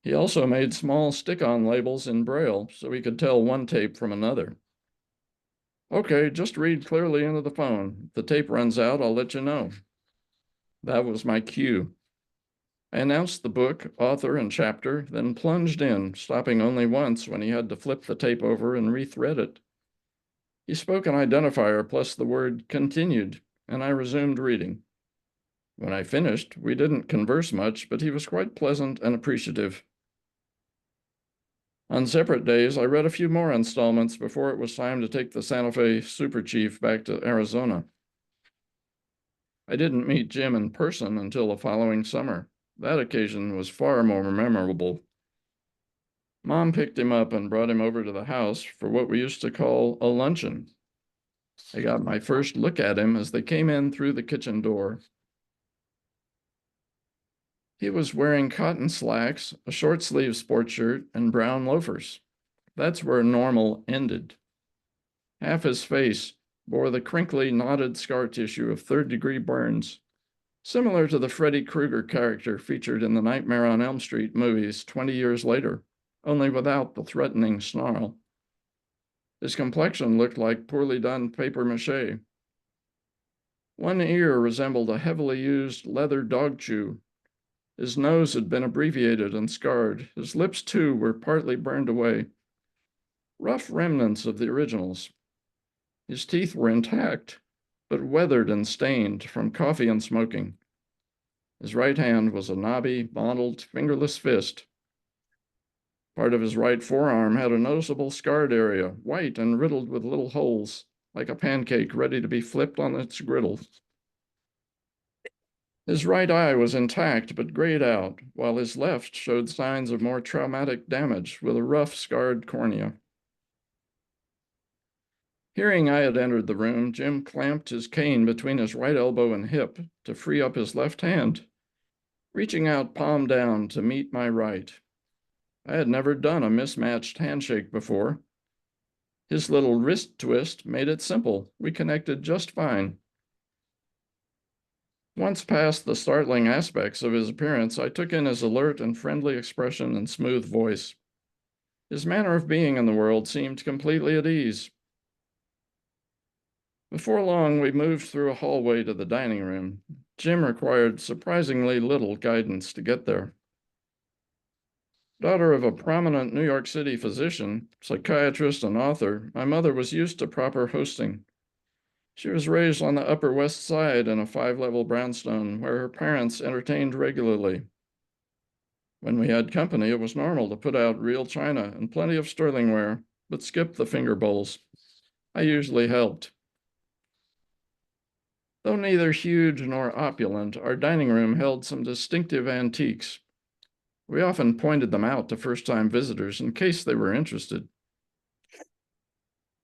He also made small stick-on labels in Braille so he could tell one tape from another. "Okay, just read clearly into the phone. If the tape runs out, I'll let you know." That was my cue. I announced the book, author, and chapter, then plunged in, stopping only once when he had to flip the tape over and rethread it. He spoke an identifier plus the word continued, and I resumed reading. When I finished, we didn't converse much, but he was quite pleasant and appreciative. On separate days, I read a few more installments before it was time to take the Santa Fe Super Chief back to Arizona. I didn't meet Jim in person until the following summer. That occasion was far more memorable. Mom picked him up and brought him over to the house for what we used to call a luncheon. I got my first look at him as they came in through the kitchen door. He was wearing cotton slacks, a short-sleeved sports shirt, and brown loafers. That's where normal ended. Half his face bore the crinkly, knotted scar tissue of third-degree burns, similar to the Freddy Krueger character featured in the Nightmare on Elm Street movies 20 years later, only without the threatening snarl. His complexion looked like poorly done papier-mâché. One ear resembled a heavily used leather dog chew. His nose had been abbreviated and scarred. His lips, too, were partly burned away. Rough remnants of the originals. His teeth were intact, but weathered and stained from coffee and smoking. His right hand was a knobby, mottled, fingerless fist. Part of his right forearm had a noticeable scarred area, white and riddled with little holes, like a pancake ready to be flipped on its griddle. His right eye was intact but grayed out, while his left showed signs of more traumatic damage with a rough, scarred cornea. Hearing I had entered the room, Jim clamped his cane between his right elbow and hip to free up his left hand, reaching out palm down to meet my right. I had never done a mismatched handshake before. His little wrist twist made it simple. We connected just fine. Once past the startling aspects of his appearance, I took in his alert and friendly expression and smooth voice. His manner of being in the world seemed completely at ease. Before long, we moved through a hallway to the dining room. Jim required surprisingly little guidance to get there. Daughter of a prominent New York City physician, psychiatrist, and author, my mother was used to proper hosting. She was raised on the Upper West Side in a 5-level brownstone where her parents entertained regularly. When we had company, it was normal to put out real china and plenty of sterling ware, but skip the finger bowls. I usually helped. Though neither huge nor opulent, our dining room held some distinctive antiques. We often pointed them out to first-time visitors in case they were interested.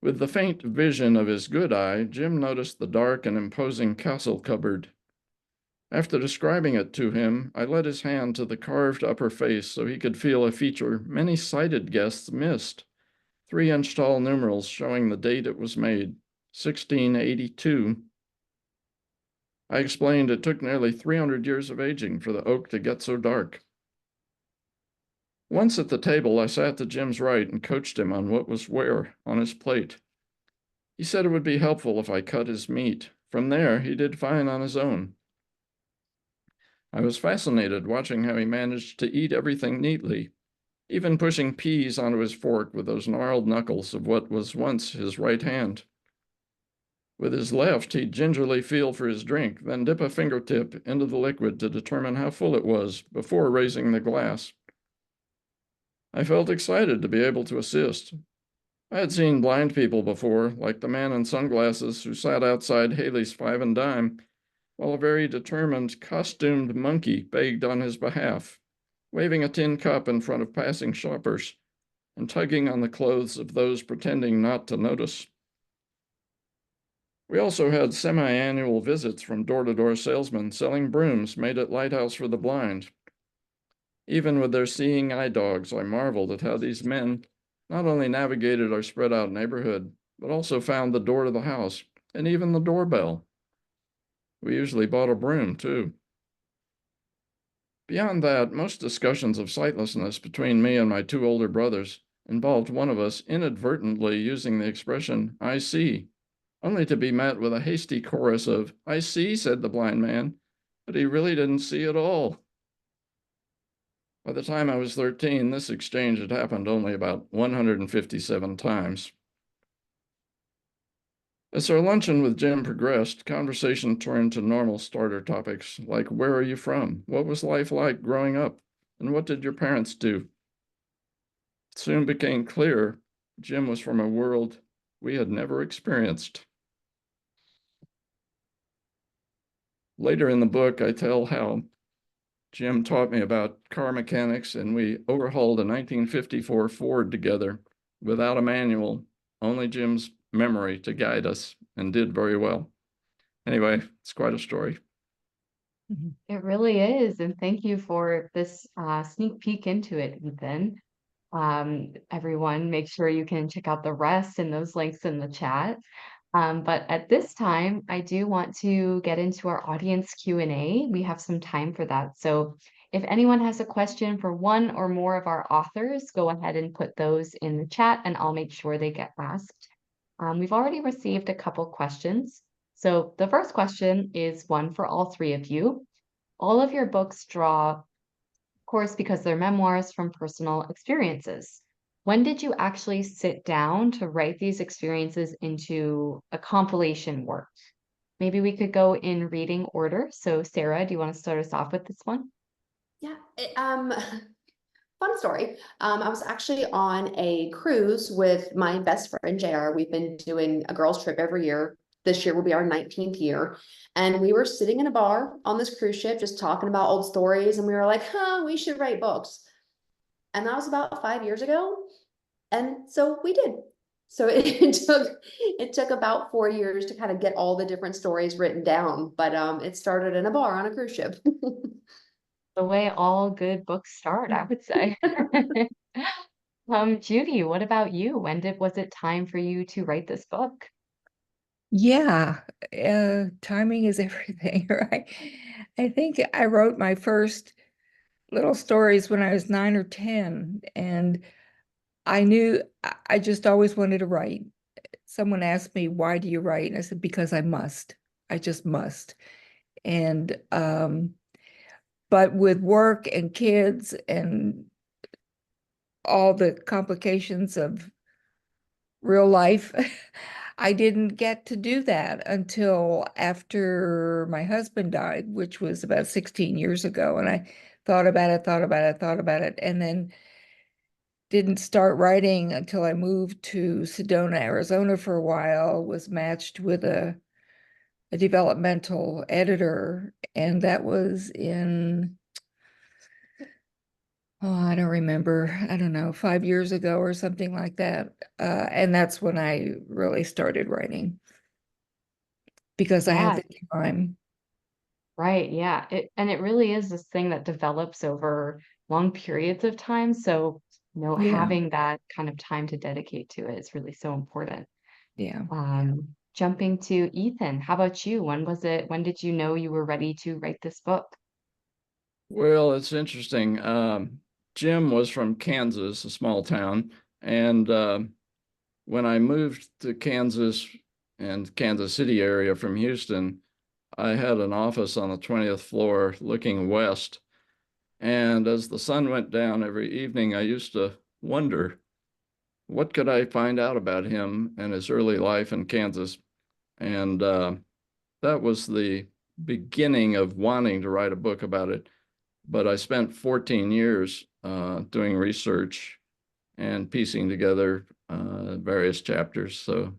With the faint vision of his good eye, Jim noticed the dark and imposing castle cupboard. After describing it to him, I led his hand to the carved upper face so he could feel a feature many sighted guests missed. 3-inch tall numerals showing the date it was made, 1682. I explained it took nearly 300 years of aging for the oak to get so dark. Once at the table, I sat to Jim's right and coached him on what was where on his plate. He said it would be helpful if I cut his meat. From there, he did fine on his own. I was fascinated watching how he managed to eat everything neatly, even pushing peas onto his fork with those gnarled knuckles of what was once his right hand. With his left, he'd gingerly feel for his drink, then dip a fingertip into the liquid to determine how full it was before raising the glass. I felt excited to be able to assist. I had seen blind people before, like the man in sunglasses who sat outside Haley's Five and Dime, while a very determined, costumed monkey begged on his behalf, waving a tin cup in front of passing shoppers and tugging on the clothes of those pretending not to notice. We also had semi-annual visits from door-to-door salesmen selling brooms made at Lighthouse for the Blind. Even with their seeing eye dogs, I marveled at how these men not only navigated our spread-out neighborhood, but also found the door to the house and even the doorbell. We usually bought a broom, too. Beyond that, most discussions of sightlessness between me and my 2 older brothers involved one of us inadvertently using the expression, "I see," only to be met with a hasty chorus of, "I see," said the blind man, but he really didn't see at all. By the time I was 13, this exchange had happened only about 157 times. As our luncheon with Jim progressed, conversation turned to normal starter topics like where are you from? What was life like growing up? And what did your parents do? It soon became clear Jim was from a world we had never experienced. Later in the book, I tell how Jim taught me about car mechanics, and we overhauled a 1954 Ford together without a manual, only Jim's memory to guide us, and did very well. Anyway, it's quite a story. It really is. And thank you for this sneak peek into it, Ethan. Everyone, make sure you can check out the rest and those links in the chat. But at this time, I do want to get into our audience Q&A. We have some time for that. So if anyone has a question for one or more of our authors, go ahead and put those in the chat and I'll make sure they get asked. We've already received a couple questions. So the first question is one for all three of you. All of your books draw, of course, because they're memoirs from personal experiences. When did you actually sit down to write these experiences into a compilation work? Maybe we could go in reading order. So Sarah, do you want to start us off with this one? Yeah, fun story. I was actually on a cruise with my best friend, JR. We've been doing a girls' trip every year. This year will be our 19th year. And we were sitting in a bar on this cruise ship, just talking about old stories. And we were like, we should write books. And that was about 5 years ago. And so we did. So it took about 4 years to kind of get all the different stories written down. But it started in a bar on a cruise ship. The way all good books start, I would say. Judy, what about you? Was it time for you to write this book? Yeah, timing is everything, right? I think I wrote my first little stories when I was 9 or 10, and I knew I just always wanted to write. Someone asked me, why do you write? And I said, because I must. I just must. And but with work and kids and all the complications of real life, I didn't get to do that until after my husband died, which was about 16 years ago. And I thought about it, and then didn't start writing until I moved to Sedona, Arizona for a while, was matched with a developmental editor. And that was in, I don't remember, I don't know, 5 years ago or something like that. And that's when I really started writing because I had Yeah, the time. right. Yeah. And it really is this thing that develops over long periods of time. So, Yeah, having that kind of time to dedicate to it is really so important. yeah. Jumping to Ethan, how about you? When did you know you were ready to write this book? Well, it's interesting. Jim was from Kansas, a small town, and when I moved to Kansas and Kansas City area from Houston, I had an office on the 20th floor looking west. And as the sun went down every evening, I used to wonder, what could I find out about him and his early life in Kansas? And that was the beginning of wanting to write a book about it. But I spent 14 years doing research and piecing together various chapters. So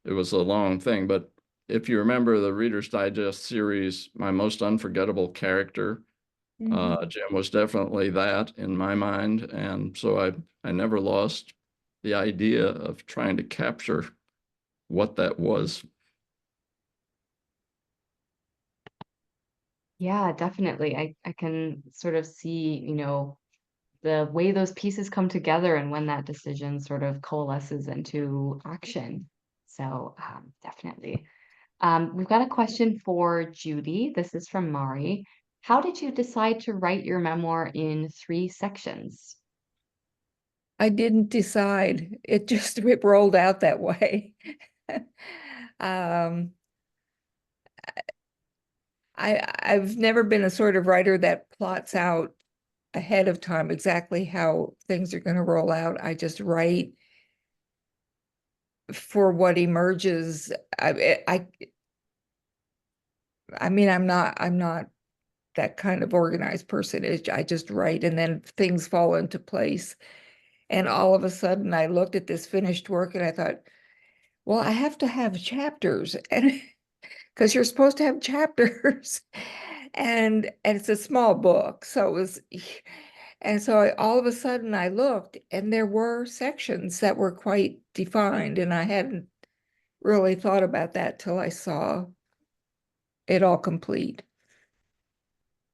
it was a long thing. But if you remember the Reader's Digest series, my most unforgettable character, Jim was definitely that in my mind. And so I never lost the idea of trying to capture what that was. Yeah, definitely. I can sort of see, the way those pieces come together and when that decision sort of coalesces into action. So definitely. We've got a question for Judy. This is from Mari. How did you decide to write your memoir in 3 sections? I didn't decide. It rolled out that way. um, I've never been a sort of writer that plots out ahead of time exactly how things are going to roll out. I just write for what emerges. I mean, I'm not that kind of organized person. I just write and then things fall into place. And all of a sudden I looked at this finished work and I thought, well, I have to have chapters, and because you're supposed to have chapters. And it's a small book. So it was, and so all of a sudden I looked and there were sections that were quite defined, and I hadn't really thought about that till I saw it all complete.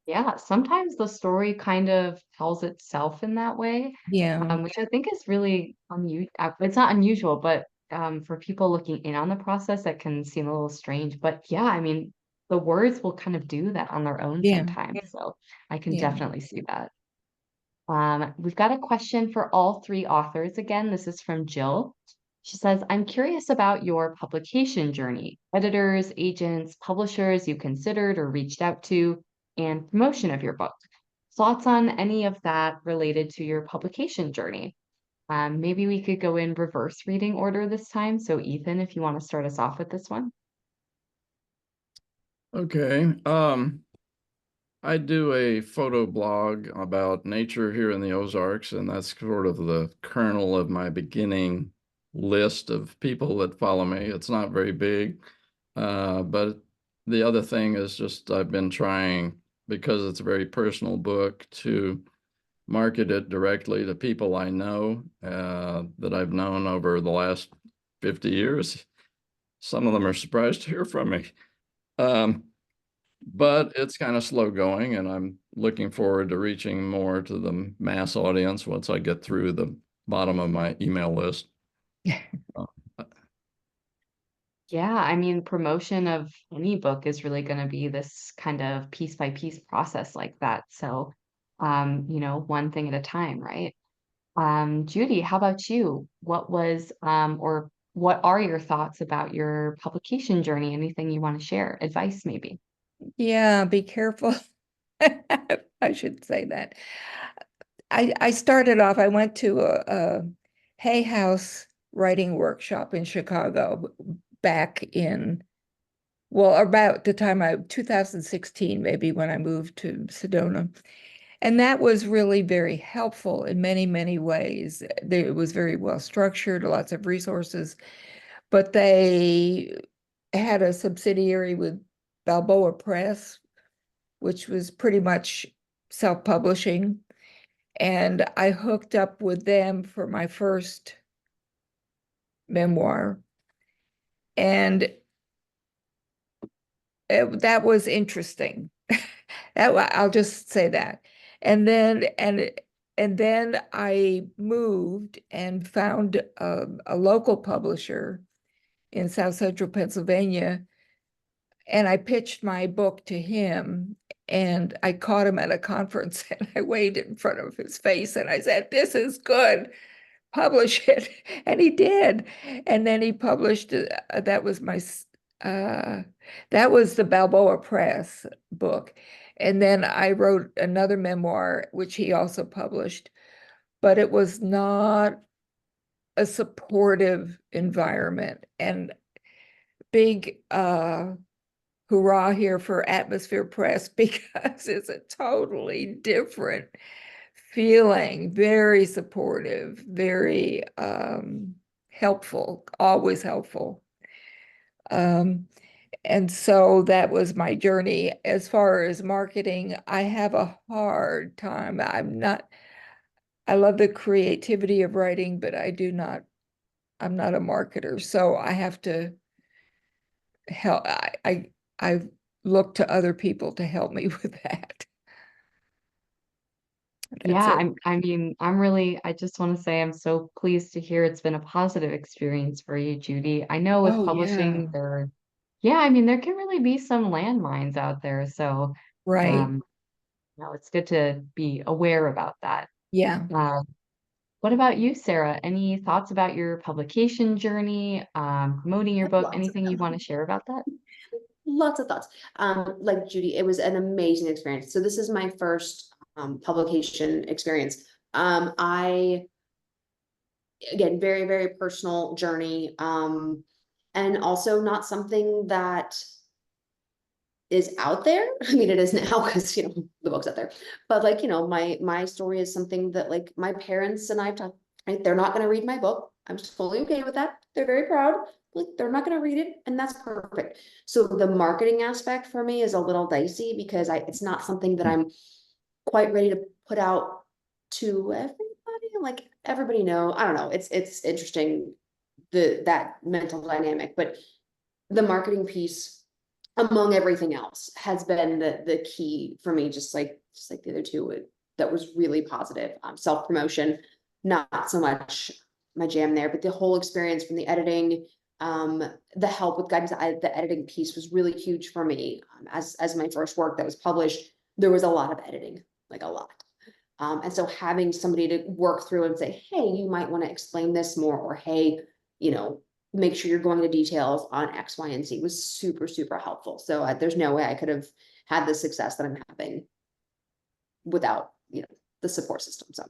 Yeah, sometimes the story kind of tells itself in that way, Yeah, which I think is really unusual. It's not unusual, but for people looking in on the process, that can seem a little strange. But yeah, I mean, the words will kind of do that on their own yeah, sometimes. So I can yeah. definitely see that. We've got a question for all three authors. Again, this is from Jill. She says, I'm curious about your publication journey, editors, agents, publishers you considered or reached out to, and promotion of your book. Thoughts on any of that related to your publication journey? Maybe we could go in reverse reading order this time. So, Ethan, if you want to start us off with this one. Okay. I do a photo blog about nature here in the Ozarks, and that's sort of the kernel of my beginning list of people that follow me. It's not very big, but the other thing is just I've been trying, because it's a very personal book, to market it directly to people I know, that I've known over the last 50 years. Some of them are surprised to hear from me. But it's kind of slow going, and I'm looking forward to reaching more to the mass audience once I get through the bottom of my email list. Uh, Yeah, I mean, promotion of any book is really going to be this kind of piece by piece process like that. So, one thing at a time, right? Judy, how about you? What was, or what are your thoughts about your publication journey? Anything you want to share? Advice, maybe? Yeah, be careful. I should say that. I started off, I went to a Hay House writing workshop in Chicago back in, well, about the time 2016, maybe, when I moved to Sedona. And that was really very helpful in many, many ways. It was very well structured, lots of resources, but they had a subsidiary with Balboa Press, which was pretty much self-publishing. And I hooked up with them for my first memoir. And that was interesting. I'll just say that. And then I moved and found a local publisher in South Central Pennsylvania, and I pitched my book to him, and I caught him at a conference, and I waved it in front of his face and I said, "This is good. Publish it." And he did. And then he published that was that was the Balboa Press book. And then I wrote another memoir, which he also published, but it was not a supportive environment. And big hurrah here for Atmosphere Press, because it's a totally different feeling, very supportive, very helpful, always helpful. And so that was my journey. As far as marketing, I have a hard time. I love the creativity of writing, but I'm not a marketer. So I have to help. I look to other people to help me with that. That's Yeah, it. I just want to say I'm so pleased to hear it's been a positive experience for you, Judy. I know with Oh, yeah. publishing yeah, I mean, there can really be some landmines out there. So, Right. um, it's good to be aware about that. Yeah. Uh, what about you, Sarah? Any thoughts about your publication journey, promoting your book? Lots of Anything you want them. to share about that? Lots of thoughts. Like Judy, it was an amazing experience. So this is my first publication experience. Again, very, very personal journey. And also not something that is out there. I mean, it is now because, the book's out there, but like, my story is something that like my parents and I've talked, right? They're not going to read my book. I'm just fully okay with that. They're very proud. Like, they're not going to read it, and that's perfect. So the marketing aspect for me is a little dicey because it's not something that I'm quite ready to put out to everybody. Like, everybody know, I don't know. It's interesting, that mental dynamic, but the marketing piece among everything else has been the key for me, just like the other two, that was really positive. Self-promotion, not so much my jam there, but the whole experience from the editing, the help with guidance, the editing piece was really huge for me. As my first work that was published, there was a lot of editing, like a lot. And so having somebody to work through and say, hey, you might want to explain this more, or hey, make sure you're going into details on X, Y, and Z was super, super helpful. So there's no way I could have had the success that I'm having without, the support system. So,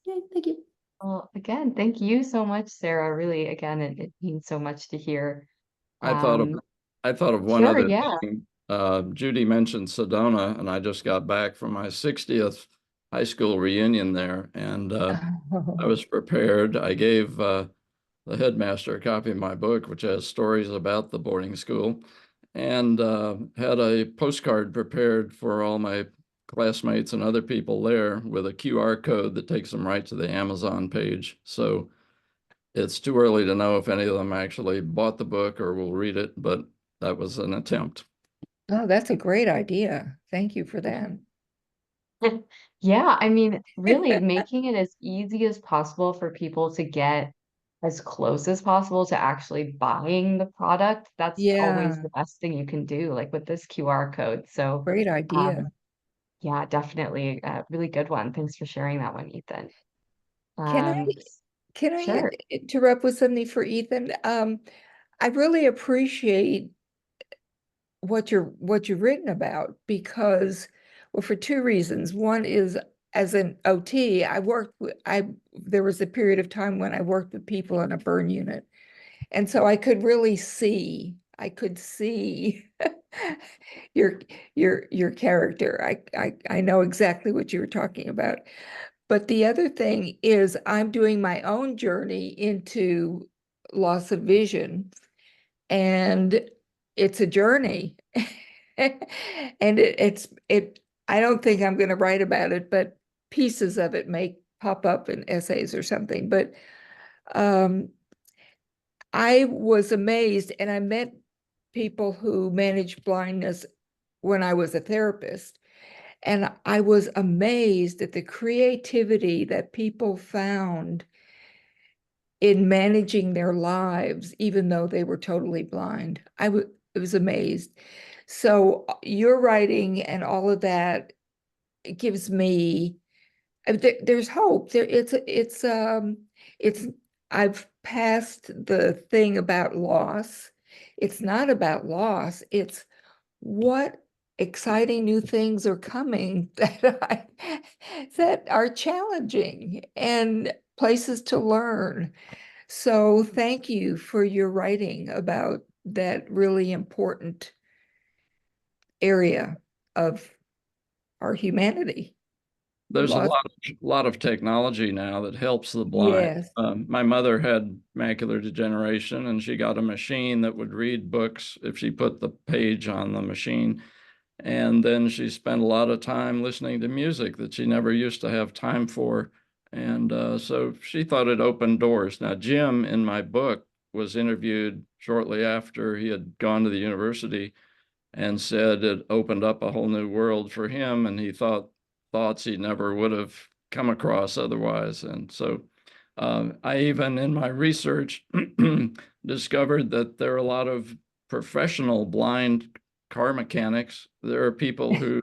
yeah, thank you. Well, again, thank you so much, Sarah. Really, again, it means so much to hear. I thought of one Sure, other yeah. thing. Judy mentioned Sedona, and I just got back from my 60th high school reunion there, and I was prepared. I gave the headmaster a copy of my book, which has stories about the boarding school, and had a postcard prepared for all my classmates and other people there with a QR code that takes them right to the Amazon page. So it's too early to know if any of them actually bought the book or will read it, but that was an attempt. Oh, that's a great idea. Thank you for that. Yeah, I mean, really making it as easy as possible for people to get as close as possible to actually buying the product. That's always Yeah, the best thing you can do, like with this QR code. So, great idea. yeah, definitely a really good one. Thanks for sharing that one, Ethan. Can I Um, can I sure. interrupt with something for Ethan? I really appreciate what you've written about because, well, for two reasons. One is, as an OT, there was a period of time when I worked with people in a burn unit. And so I could really see, your character. I know exactly what you were talking about. But the other thing is I'm doing my own journey into loss of vision, and it's a journey. And I don't think I'm going to write about it, but pieces of it may pop up in essays or something. But I was amazed, and I met people who managed blindness when I was a therapist. And I was amazed at the creativity that people found in managing their lives, even though they were totally blind. I was amazed. So your writing and all of that, it gives me, there's hope. It's I've passed the thing about loss. It's not about loss. It's what exciting new things are coming that are challenging and places to learn. So thank you for your writing about that really important area of our humanity. There's a Lots. lot of technology now that helps the blind. Yes. My mother had macular degeneration, and she got a machine that would read books if she put the page on the machine. And then she spent a lot of time listening to music that she never used to have time for. And so she thought it opened doors. Now, Jim in my book was interviewed shortly after he had gone to the university and said it opened up a whole new world for him, and he thoughts he never would have come across otherwise. And so I even in my research discovered that there are a lot of professional blind car mechanics. There are people who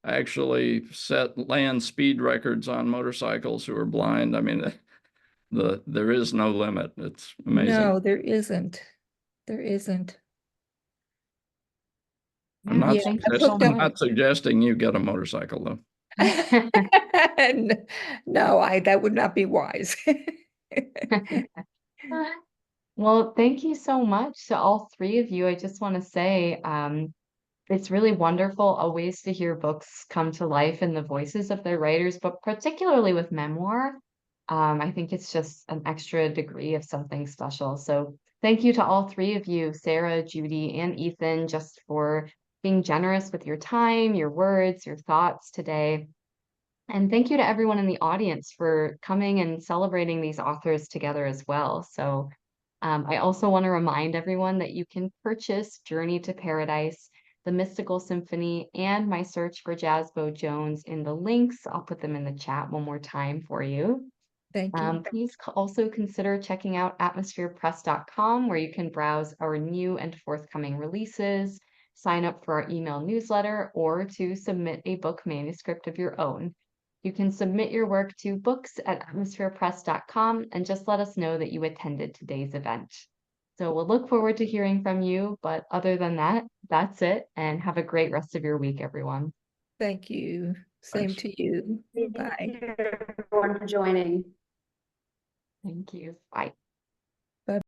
actually set land speed records on motorcycles who are blind. I mean, there is no limit. It's amazing. No, there isn't. There isn't. Yeah, Yeah, thank you I've so looked I'm up. much. not suggesting you get a motorcycle though. No, that would not be wise. Well, thank you so much to all three of you. I just want to say, it's really wonderful always to hear books come to life in the voices of their writers, but particularly with memoir. I think it's just an extra degree of something special. So thank you to all three of you, Sarah, Judy, and Ethan, just for being generous with your time, your words, your thoughts today. And thank you to everyone in the audience for coming and celebrating these authors together as well. So I also want to remind everyone that you can purchase Journey to Paradise, The Mystical Symphony, and My Search for Jazzbo Jones in the links. I'll put them in the chat one more time for you. Thank you. Please also consider checking out atmospherepress.com, where you can browse our new and forthcoming releases, sign up for our email newsletter, or to submit a book manuscript of your own. You can submit your work to books@atmospherepress.com and just let us know that you attended today's event. So we'll look forward to hearing from you, but other than that, that's it, and have a great rest of your week, everyone. Thank you. Same Thanks. to you. Thank Bye. you everyone for joining. Thank you. Bye.